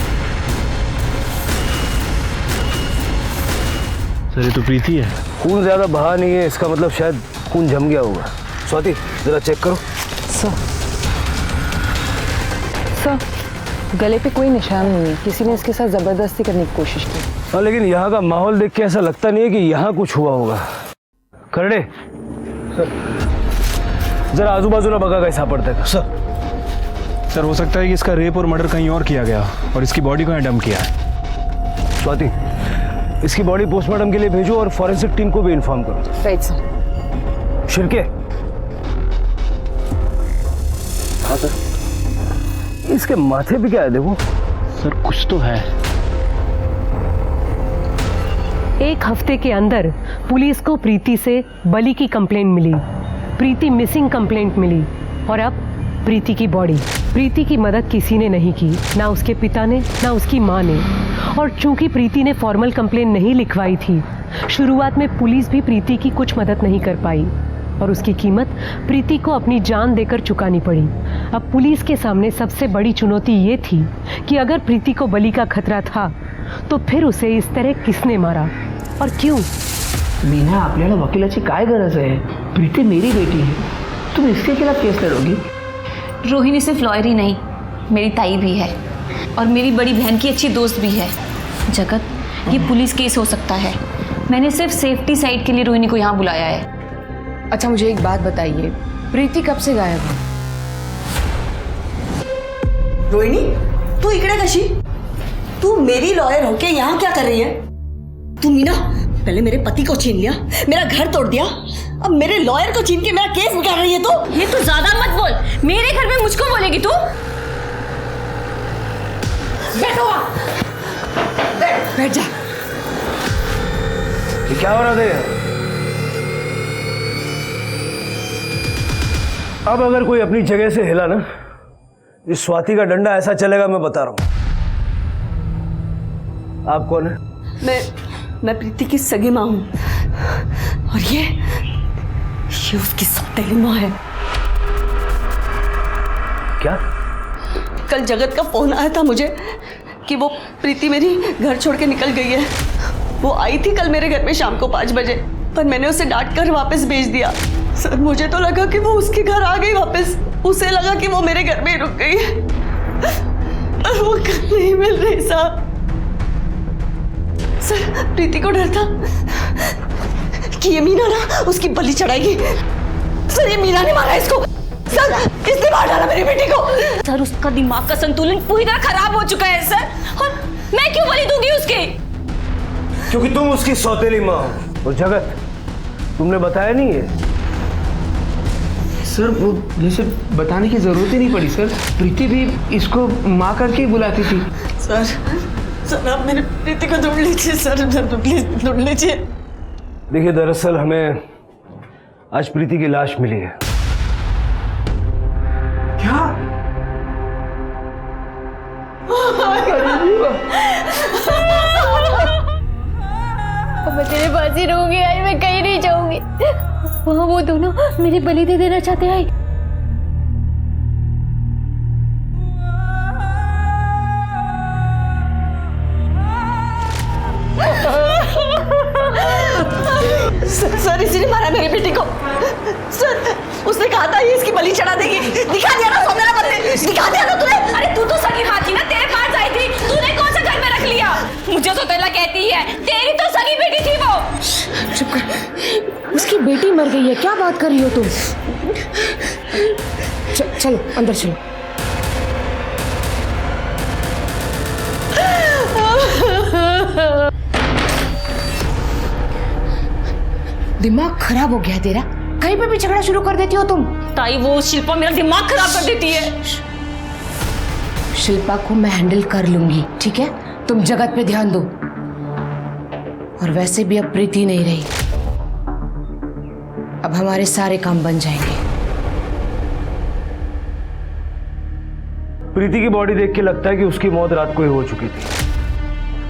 सर ये तो प्रीति है। खून ज्यादा बहा नहीं है, इसका मतलब शायद खून जम गया होगा। स्वाति जरा चेक करो। सर गले पे कोई निशान नहीं है, किसी ने इसके साथ जबरदस्ती करने की कोशिश की। हाँ लेकिन यहाँ का माहौल देख के ऐसा लगता नहीं है कि यहाँ कुछ हुआ होगा। करड़े जरा आजू बाजू ना बगा कैसा पड़ता है। सर हो सकता है कि इसका रेप और मर्डर कहीं और किया गया और इसकी बॉडी को यहाँ डंप किया है। स्वाति इसकी बॉडी पोस्टमार्टम के लिए भेजो और फॉरेंसिक टीम को भी इन्फॉर्म करो। Right sir. शिरके। हाँ सर। इसके माथे पे क्या है देखो। सर कुछ तो है। 1 हफ्ते के अंदर पुलिस को प्रीति से बलि की कंप्लेंट मिली, प्रीति मिसिंग कंप्लेंट मिली और अब प्रीति की बॉडी। प्रीति की मदद किसी ने नहीं की, ना उसके पिता ने ना उसकी माँ ने। और चूंकि प्रीति ने फॉर्मल कंप्लेंट नहीं लिखवाई थी, शुरुआत में पुलिस भी प्रीति की कुछ मदद नहीं कर पाई और उसकी कीमत प्रीति को अपनी जान देकर चुकानी पड़ी। अब पुलिस के सामने सबसे बड़ी चुनौती ये थी कि अगर प्रीति को बलि का खतरा था तो फिर उसे इस तरह किसने मारा और क्यों? मीना, आपल्याला वकिलाची काय गरज आहे? प्रीति मेरी बेटी है, तुम इसके खिलाफ केस लड़ोगी? रोहिणी सिर्फ लॉयर ही नहीं, मेरी ताई भी है और मेरी बड़ी बहन की अच्छी दोस्त भी है। जगत, ये पुलिस केस हो सकता है। मैंने सिर्फ सेफ्टी साइड के लिए रोहिणी को यहाँ बुलाया है। अच्छा मुझे एक बात बताइए, प्रीति कब से गायब है? रोहिणी, तू इकडे कशी? तू मेरी लॉयर होके यहाँ क्या कर रही है? तू मीना, पहले मेरे पति को छीन लिया, मेरा घर तोड़ दिया, अब मेरे लॉयर को छीन के मेरा केस निकाल रही है तू? ये तू ज्यादा मत बोल, मेरे घर में मुझको बोलेगी तू? बैठो, बैठ जा। ये क्या हो रहा था? अब अगर कोई अपनी जगह से हिला ना, इस स्वाति का डंडा ऐसा चलेगा, मैं बता रहा हूं। आप कौन है? मैं प्रीति की सगी माँ हूं, और ये उसकी सौतेली माँ है। क्या? कल जगत का फोन आया था मुझे कि वो प्रीति मेरी घर छोड़ के निकल गई है। वो आई थी कल मेरे घर में शाम को 5 बजे, पर मैंने उसे डांट कर वापस भेज दिया। सर, मुझे तो लगा कि वो उसके घर आ गई वापस, उसे लगा कि वो मेरे घर में ही रुक गई है, और वो कल नहीं मिल रही साहब। सर, प्रीति को डर था कि ये मीना ना उसकी बलि चढ़ाएगी। सर, ये मीना ने मारा इसको। सर, इसने मार डाला मेरी बेटी को। सर, उसका दिमाग का संतुलन पूरी तरह खराब हो चुका है सर, और मैं क्यों बलि दूंगी उसके? क्योंकि तुम उसकी सौतेली माँ हो। और जगत, तुमने बताया नहीं है? सर, वो जैसे बताने की जरूरत ही नहीं पड़ी सर। प्रीति भी इसको माँ करके ही बुलाती थी। सर, आप मेरी प्रीति को ढूंढ लीजिए सर, प्लीज ढूंढ लीजिए। देखिए, दरअसल हमें आज प्रीति की लाश मिली है। क्या? अब मैं तेरे पास ही रहूंगी, आई मैं कहीं नहीं जाऊंगी। वहाँ वो दोनों मेरी बलि दे देना चाहते हैं। सर, इसी ने मारा मेरी बेटी को। सर, उसने कहा था ये इसकी बलि चढ़ा देगी। दिखा दिया ना मेरा बदले, दिखा दिया ना तूने। अरे तू तो सगी माँ थी ना, तेरे पास आई थी, तूने कौन सा घर में रख लिया? मुझे तो तेला कहती है, तेरी तो सगी बेटी थी वो। चुप कर, उसकी बेटी मर गई है, क्या बात कर रही हो तुम? चलो अंदर चलो। दिमाग खराब हो गया तेरा, कहीं पे भी झगड़ा शुरू कर देती हो तुम। ताई, वो शिल्पा मेरा दिमाग खराब कर देती है। शिल्पा को मैं हैंडल कर लूंगी, ठीक है? तुम जगत पे ध्यान दो। और वैसे भी अब प्रीति नहीं रही, अब हमारे सारे काम बन जाएंगे। प्रीति की बॉडी देख के लगता है कि उसकी मौत रात को ही हो चुकी थी।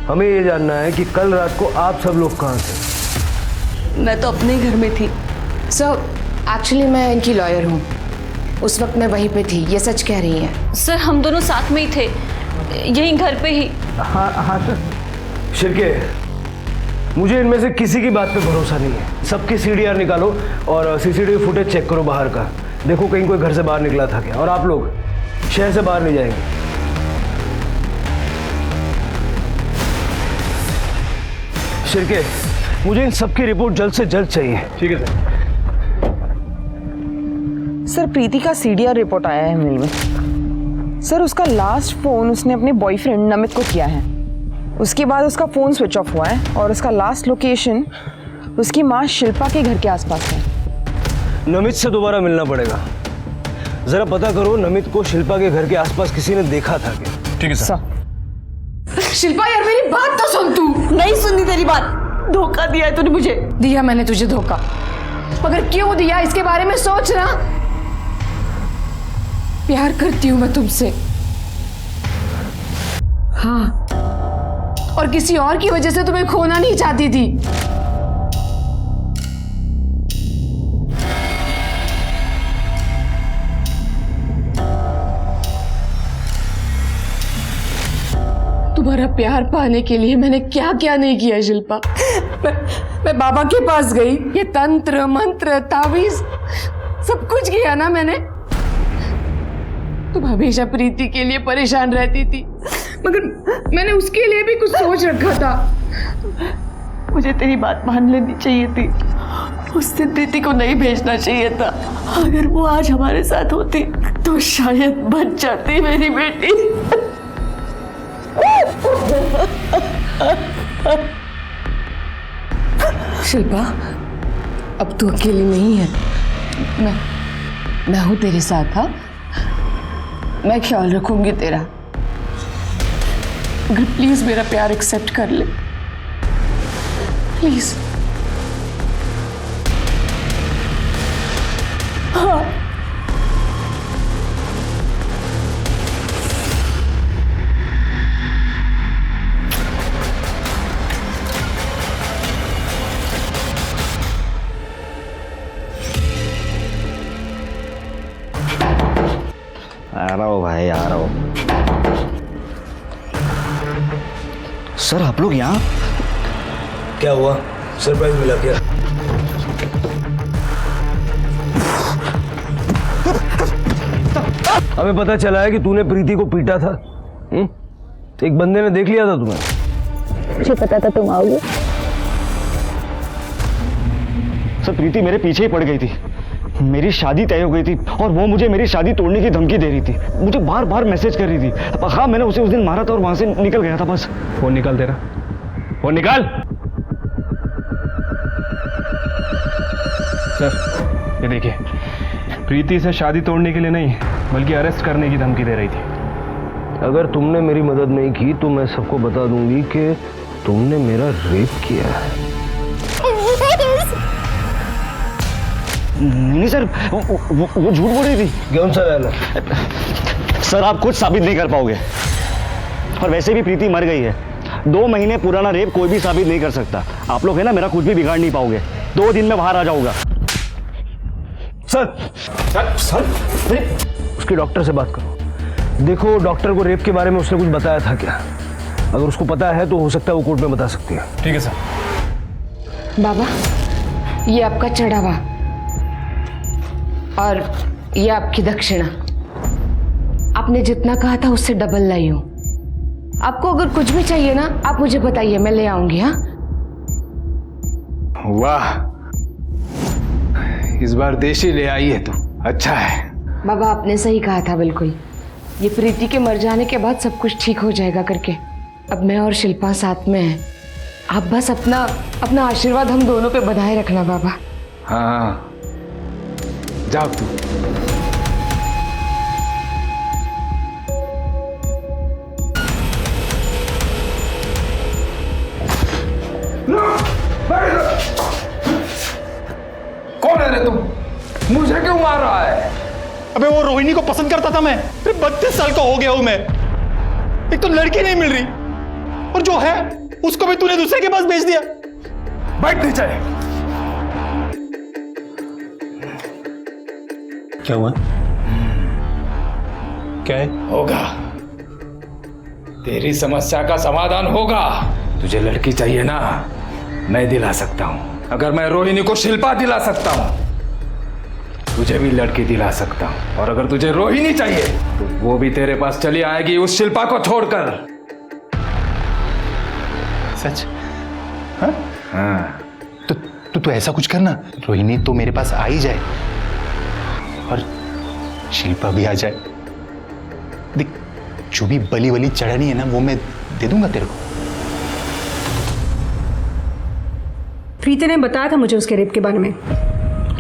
हमें ये जानना है कि कल रात को आप सब लोग कहाँ थे? मैं तो अपने घर में थी। सर, एक्चुअली मैं इनकी लॉयर हूँ, उस वक्त मैं वहीं पे थी, ये सच कह रही है। सर, हम दोनों साथ में ही थे, यहीं घर पे ही। हाँ सर। शिरके, मुझे इनमें से किसी की बात पे भरोसा नहीं है। सबकी CDR निकालो और CCTV फुटेज चेक करो बाहर का, देखो कहीं कोई घर से बाहर निकला था क्या। और आप लोग शहर से बाहर नहीं जाएंगे। शिरके, मुझे इन सबकी रिपोर्ट जल्द से जल्द चाहिए। ठीक है सर। सर, प्रीति का CDR रिपोर्ट आया है मेल में। सर, उसका लास्ट फोन उसने अपने बॉयफ्रेंड नमित को किया है, उसके बाद उसका फोन स्विच ऑफ हुआ है, और उसका लास्ट लोकेशन उसकी माँ शिल्पा के घर के आसपास है। नमित से दोबारा मिलना पड़ेगा, जरा पता करो नमित को शिल्पा के घर के आसपास किसी ने देखा था क्या? ठीक है सर। शिल्पा यार, मेरी बात तो सुन। तू नहीं सुननी तेरी बात। धोखा दिया है तूने मुझे। दिया मैंने तुझे धोखा, मगर क्यों दिया इसके बारे में सोच ना। प्यार करती हूं मैं तुमसे, हाँ, और किसी और की वजह से तुम्हें खोना नहीं चाहती थी। तुम्हारा प्यार पाने के लिए मैंने क्या क्या नहीं किया शिल्पा। मैं बाबा के पास गई, ये तंत्र मंत्र तावीज सब कुछ किया ना मैंने। तुम हमेशा प्रीति के लिए परेशान रहती थी, मगर मैंने उसके लिए भी कुछ सोच रखा था। मुझे तेरी बात मान लेनी चाहिए थी। उस दिन प्रीति को नहीं भेजना चाहिए था। अगर वो आज हमारे साथ होती तो शायद बच जाती मेरी बेटी। शिल्पा, अब तू अकेली नहीं है। मैं हूं तेरे साथ। हाँ, मैं ख्याल रखूंगी तेरा। अगर प्लीज मेरा प्यार एक्सेप्ट कर ले, प्लीज। हाँ। आ रहा हो भाई, आ रहा हो। सर आप लोग यहाँ? क्या हुआ? सरप्राइज मिला क्या? हमें पता चला है कि तूने प्रीति को पीटा था। एक बंदे ने देख लिया था तुम्हें। मुझे पता था तुम आओगे। सर प्रीति मेरे पीछे ही पड़ गई थी। मेरी शादी तय हो गई थी और वो मुझे मेरी शादी तोड़ने की धमकी दे रही थी। मुझे बार बार मैसेज कर रही थी। हाँ, मैंने उसे उस दिन मारा था और वहां से निकल गया था बस। फोन निकाल तेरा, फोन निकाल। सर ये देखिए, प्रीति से शादी तोड़ने के लिए नहीं बल्कि अरेस्ट करने की धमकी दे रही थी। अगर तुमने मेरी मदद नहीं की तो मैं सबको बता दूंगी कि तुमने मेरा रेप किया है। नहीं सर, वो झूठ बोल रही थी। कौन सा है? सर आप कुछ साबित नहीं कर पाओगे और वैसे भी प्रीति मर गई है। 2 महीने पुराना रेप कोई भी साबित नहीं कर सकता। आप लोग है ना, मेरा कुछ भी बिगाड़ नहीं पाओगे। 2 दिन में बाहर आ जाऊंगा। सर सर सर उसके डॉक्टर से बात करो। देखो डॉक्टर को रेप के बारे में उसने कुछ बताया था क्या? अगर उसको पता है तो हो सकता है वो कोर्ट में बता सकती है। ठीक है सर। बाबा, ये आपका चढ़ावा और ये आपकी दक्षिणा। आपने जितना कहा था उससे डबल लाई हूं। आपको अगर कुछ भी चाहिए ना, आप मुझे बताइए, मैं ले आऊंगी। हाँ, वाह, इस बार देशी ले आई है तो अच्छा है। बाबा आपने सही कहा था बिल्कुल। ये प्रीति के मर जाने के बाद सब कुछ ठीक हो जाएगा करके। अब मैं और शिल्पा साथ में हैं। आप बस अपना आशीर्वाद हम दोनों पे बनाए रखना बाबा। हाँ जाओ तू। कौन है रे तुम? मुझे क्यों मार रहा है? अबे वो रोहिणी को पसंद करता था मैं। 32 साल का हो गया हूं मैं। एक तो लड़की नहीं मिल रही और जो है उसको भी तूने दूसरे के पास भेज दिया। बैठ नीचे। क्या हुआ? क्या है? होगा, तेरी समस्या का समाधान होगा। तुझे लड़की चाहिए ना, मैं दिला सकता हूं। अगर मैं रोहिणी को शिल्पा दिला सकता हूं, तुझे भी लड़की दिला सकता हूं। और अगर तुझे रोहिणी चाहिए तो वो भी तेरे पास चली आएगी उस शिल्पा को छोड़कर। सच? हाँ। तो ऐसा कुछ करना, रोहिणी तो मेरे पास आ ही जाए और शिल्पा भी आ जाए। देख, जो भी बली वली चढ़ानी है ना वो मैं दे दूंगा तेरे को। प्रीति ने बताया था मुझे उसके रेप के बारे में,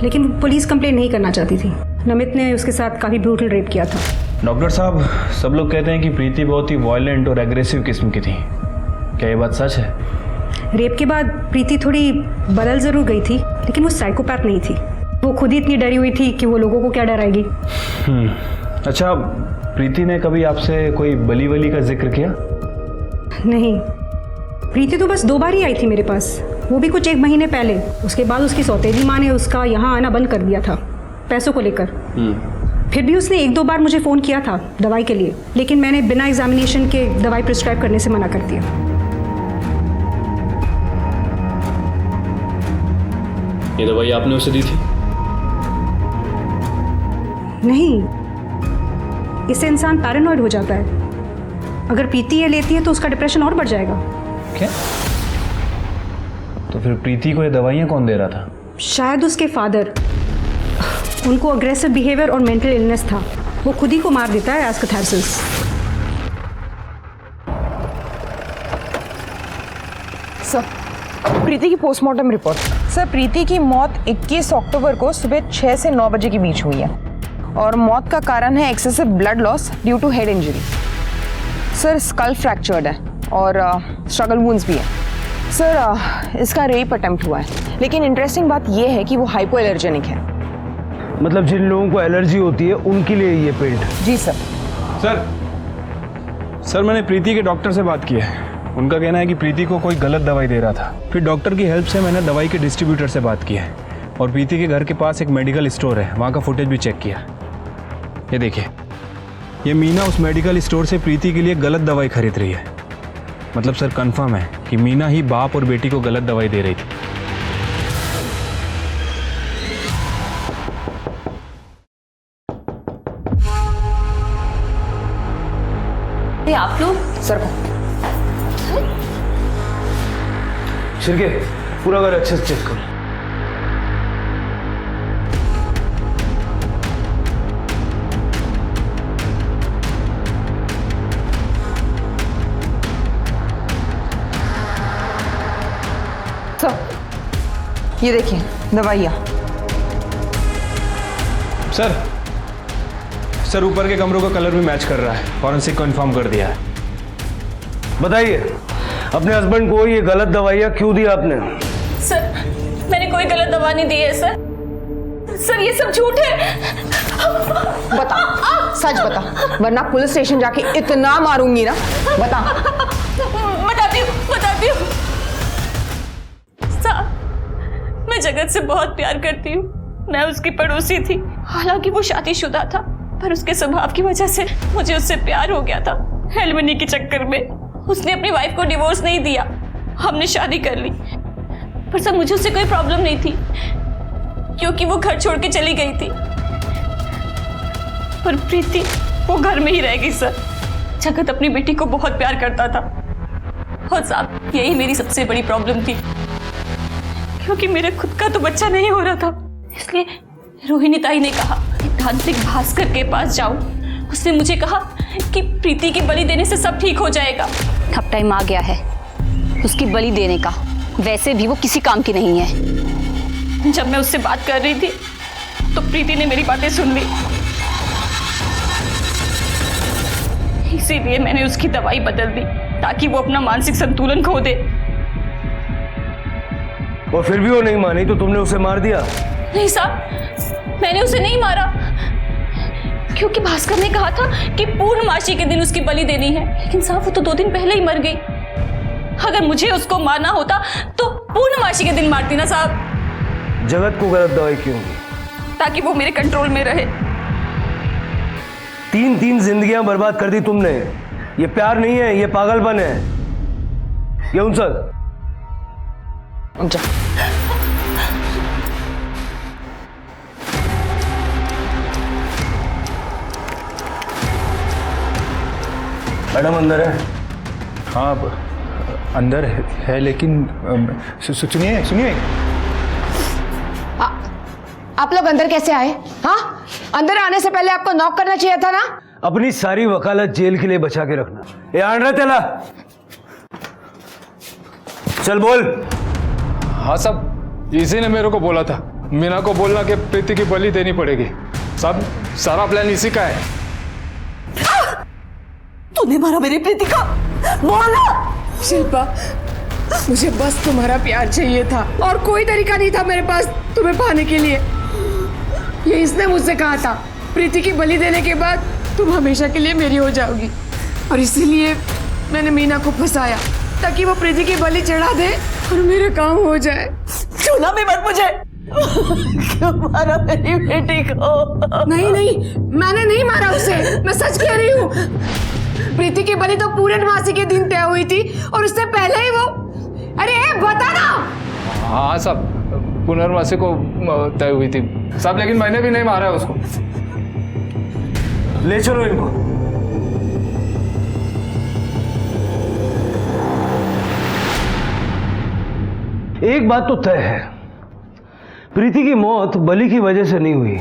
लेकिन पुलिस कंप्लेंट नहीं करना चाहती थी। नमित ने उसके साथ काफ़ी ब्रूटल रेप किया था। डॉक्टर साहब, सब लोग कहते हैं कि प्रीति बहुत ही वायलेंट और एग्रेसिव किस्म की थी। क्या ये बात सच है? रेप के बाद प्रीति थोड़ी बदल ज़रूर गई थी, लेकिन वो साइकोपैथ नहीं थी। वो खुद ही इतनी डरी हुई थी कि वो लोगों को क्या डराएगी। अच्छा, प्रीति ने कभी आपसे कोई बली वली का जिक्र किया? नहीं, प्रीति तो बस 2 बार ही आई थी मेरे पास, वो भी कुछ 1 महीने पहले। उसके बाद उसकी सौतेली माँ ने उसका यहाँ आना बंद कर दिया था पैसों को लेकर। फिर भी उसने 1-2 बार मुझे फ़ोन किया था दवाई के लिए, लेकिन मैंने बिना एग्जामिनेशन के दवाई प्रिस्क्राइब करने से मना कर दिया। ये दवाई आपने उसे दी थी? नहीं, इससे इंसान पैरानॉइड हो जाता है। अगर प्रीति ये लेती है तो उसका डिप्रेशन और बढ़ जाएगा। क्या? तो फिर प्रीति को ये दवाइयाँ कौन दे रहा था? शायद उसके फादर, उनको अग्रेसिव बिहेवियर और मेंटल इलनेस था, वो खुद ही को मार देता है एज कैथारसिस। सर, प्रीति की पोस्टमार्टम रिपोर्ट। सर, प्रीति की मौत 21 अक्टूबर को सुबह 6 से 9 बजे के बीच हुई है और मौत का कारण है excessive blood loss due to head injury. Sir, skull fractured है और स्ट्रगल वुंड्स भी है। सर, इसका रेप अटेम्प्ट हुआ है, लेकिन इंटरेस्टिंग बात यह है कि वो हाइपो एलर्जेनिक है। मतलब जिन लोगों को एलर्जी होती है उनके लिए ये पेंट? जी सर। सर मैंने प्रीति के डॉक्टर से बात की है। उनका कहना है कि प्रीति को कोई गलत दवाई दे रहा था। फिर डॉक्टर की हेल्प से मैंने दवाई के डिस्ट्रीब्यूटर से बात की है और प्रीति के घर के पास एक मेडिकल स्टोर है, वहाँ का फुटेज भी चेक किया। ये देखिए, ये मीना उस मेडिकल स्टोर से प्रीति के लिए गलत दवाई खरीद रही है। मतलब सर कंफर्म है कि मीना ही बाप और बेटी को गलत दवाई दे रही थी। आप लोग सर को शिरके पूरा घर अच्छे से चेक करो। सर, ये देखिए दवाइयाँ। सर ऊपर के कमरों का कलर भी मैच कर रहा है। फॉरेंसिक को इन्फॉर्म कर दिया है। बताइए, अपने हस्बैंड को ये गलत दवाइयाँ क्यों दी आपने? सर, मैंने कोई गलत दवा नहीं दी है सर। सर, ये सब झूठ है। बता, सच बता, वरना पुलिस स्टेशन जाके इतना मारूंगी ना। बता। बताती हूँ। साहब, मैं जगत से बहुत प्यार करती हूँ। मैं उसकी पड़ोसी थी। हालांकि वो शादीशुदा था, पर उसके स्वभाव की वजह से मुझे उससे प्यार हो गया था। एलिमनी के चक्कर में उसने अपनी वाइफ को डिवोर्स नहीं दिया। हमने शादी कर ली, पर सर मुझे उससे कोई प्रॉब्लम नहीं थी क्योंकि वो घर छोड़ के चली गई थी। पर प्रीति वो घर में ही रह गई सर। जगत अपनी बेटी को बहुत प्यार करता था और साहब यही मेरी सबसे बड़ी प्रॉब्लम थी क्योंकि मेरे खुद का तो बच्चा नहीं हो रहा था। इसलिए रोहिणी ताई ने कहा कि तांत्रिक भास्कर के पास जाऊं। उसने मुझे कहा कि प्रीति की बलि देने से सब ठीक हो जाएगा। अब टाइम आ गया है उसकी बलि देने का। वैसे भी वो किसी काम की नहीं है। जब मैं उससे बात कर रही थी तो प्रीति ने मेरी बातें सुन ली। इसीलिए मैंने उसकी दवाई बदल दी ताकि वो अपना मानसिक संतुलन खो दे। और फिर भी वो नहीं मानी तो तुमने उसे मार दिया? नहीं साहब, मैंने उसे नहीं मारा क्योंकि भास्कर ने कहा था कि पूर्णमासी के दिन उसकी बलि देनी है। लेकिन साहब वो तो 2 दिन पहले ही मर गई। अगर मुझे उसको मारना होता तो पूर्णमासी के दिन मारती ना साहब। जगत को गलत दवाई क्यों दी? ताकि वो मेरे कंट्रोल में रहे। 3 जिंदगियां बर्बाद कर दी तुमने। ये प्यार नहीं है, ये पागलपन है। ये सर मैडम अंदर है? हाँ अंदर है लेकिन सुनिए। आप लोग अंदर कैसे आए? हाँ, अंदर आने से पहले आपको नॉक करना चाहिए था ना। अपनी सारी वकालत जेल के लिए बचा के रखना। ये आन रहा तेला, चल बोल। हाँ साहब, इसी ने मेरे को बोला था मीना को बोलना कि प्रीति की बलि देनी पड़ेगी। साहब सारा प्लान इसी का है। तूने मारा मेरी प्रीति को? बोला। शिल्पा, मुझे बस तुम्हारा प्यार चाहिए था और कोई तरीका नहीं था मेरे पास तुम्हें पाने के लिए। ये इसने मुझसे कहा था प्रीति की बलि देने के बाद तुम हमेशा के लिए मेरी हो जाओगी, और इसीलिए मैंने मीना को फंसाया ताकि वो प्रीति की बलि चढ़ा दे और मेरा काम हो जाए। छूना भी मत मुझे। क्यों मारा मेरी बेटी को? नहीं, मैंने नहीं मारा उसे, मैं सच कह रही हूँ। प्रीति की बलि तो पूर्णमासी के दिन तय हुई थी और उससे पहले ही वो। अरे बता ना। हाँ साहब, पुनर्वासी को तय हुई थी साहब, लेकिन मैंने भी नहीं मारा उसको। ले चलो इनको। एक बात तो तय है, प्रीति की मौत बलि की वजह से नहीं हुई।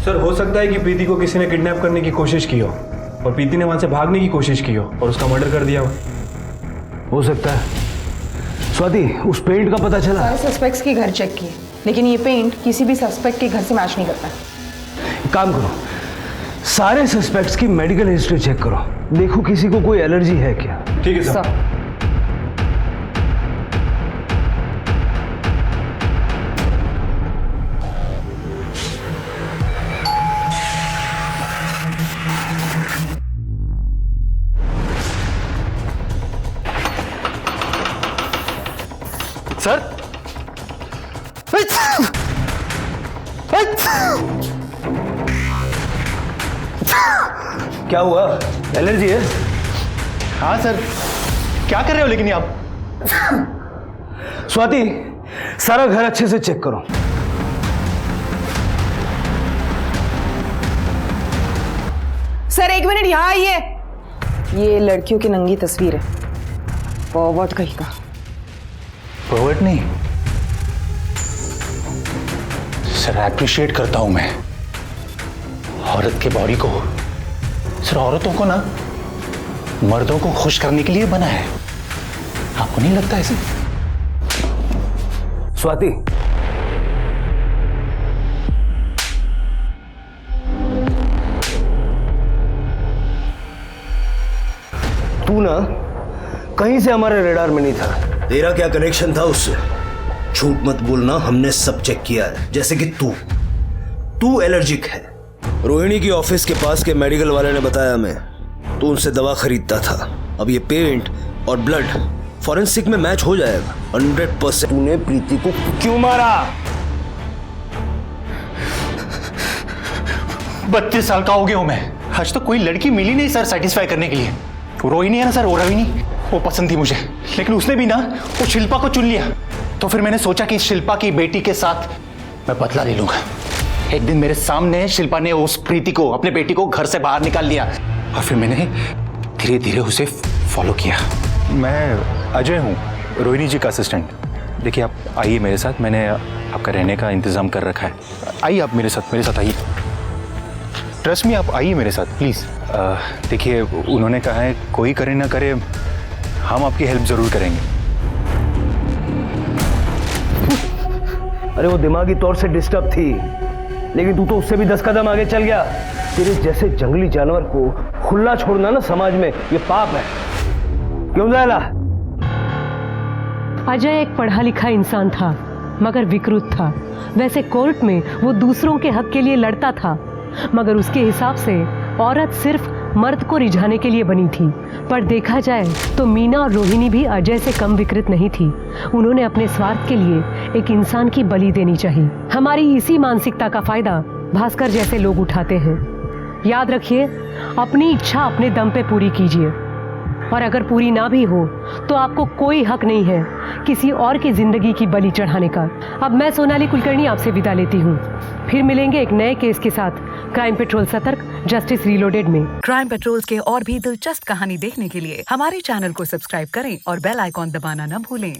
सर हो सकता है कि प्रीति को किसी ने किडनैप करने की कोशिश की हो और प्रीति ने वहां से भागने की कोशिश की हो और उसका मर्डर कर दिया हो सकता है। स्वाति, उस पेंट का पता चला? सारे सस्पेक्ट्स के घर चेक किए, लेकिन ये पेंट किसी भी सस्पेक्ट के घर से मैच नहीं करता। एक काम करो, सारे सस्पेक्ट्स की मेडिकल हिस्ट्री चेक करो, देखो किसी को कोई एलर्जी है क्या। ठीक है सर। सर, क्या हुआ? एलर्जी है? हाँ सर। क्या कर रहे हो लेकिन आप? स्वाति, सारा घर अच्छे से चेक करो। सर 1 मिनट यहाँ आइए। ये लड़कियों की नंगी तस्वीर है। फॉरवर्ड कहीं का। फॉरवर्ड नहीं सर, एप्रिशिएट करता हूं मैं औरत के बॉडी को। सर औरतों को ना मर्दों को खुश करने के लिए बना है, आपको नहीं लगता ऐसे? स्वाति, तू ना कहीं से हमारे रेडार में नहीं था। तेरा क्या कनेक्शन था उससे? झूठ मत बोलना, हमने सब चेक किया है। जैसे कि तू एलर्जिक है। रोहिणी की ऑफिस के पास के मेडिकल वाले ने बताया हमें, तू उनसे दवा खरीदता था। अब ये पेंट और ब्लड फॉरेंसिक में मैच हो जाएगा 100%। तूने प्रीति को क्यों मारा? 32 साल का हो गया हूं मैं, आज तो कोई लड़की मिली नहीं सर सेटिस्फाई करने के लिए। रोहिणी है ना सर, वो रोहिणी, वो पसंद थी मुझे, लेकिन उसने भी ना वो शिल्पा को चुन लिया। तो फिर मैंने सोचा कि शिल्पा की बेटी के साथ मैं बदला ले लूंगा। एक दिन मेरे सामने शिल्पा ने उस प्रीति को, अपने बेटी को घर से बाहर निकाल लिया और फिर मैंने धीरे धीरे उसे फॉलो किया। मैं अजय हूँ, रोहिणी जी का असिस्टेंट। देखिए आप आइए मेरे साथ, मैंने आपका रहने का इंतज़ाम कर रखा है। आइए आप मेरे साथ आइए। ट्रस्ट मी, आप आइए मेरे साथ प्लीज़। देखिए उन्होंने कहा है कोई करे ना करे, हम आपकी हेल्प ज़रूर करेंगे। अरे वो दिमागी तौर से डिस्टर्ब थी, लेकिन तू तो उससे भी 10 कदम आगे चल गया। तेरे जैसे जंगली जानवर को खुला छोड़ना ना समाज में ये पाप है। क्यों ज़ायला? अजय एक पढ़ा लिखा इंसान था, मगर विकृत था। वैसे कोर्ट में वो दूसरों के हक के लिए लड़ता था, मगर उसके हिसाब से औरत सिर्फ मर्द को रिझाने के लिए बनी थी। पर देखा जाए तो मीना और रोहिणी भी अजय से कम विकृत नहीं थी। उन्होंने अपने स्वार्थ के लिए एक इंसान की बलि देनी चाहिए। हमारी इसी मानसिकता का फायदा भास्कर जैसे लोग उठाते हैं। याद रखिए, अपनी इच्छा अपने दम पे पूरी कीजिए, और अगर पूरी ना भी हो तो आपको कोई हक नहीं है किसी और की जिंदगी की बलि चढ़ाने का। अब मैं सोनाली कुलकर्णी आपसे विदा लेती हूँ। फिर मिलेंगे एक नए केस के साथ क्राइम पेट्रोल सतर्क, जस्टिस रीलोडेड में। क्राइम पेट्रोल के और भी दिलचस्प कहानी देखने के लिए हमारे चैनल को सब्सक्राइब करें और बेल आइकॉन दबाना न भूलें।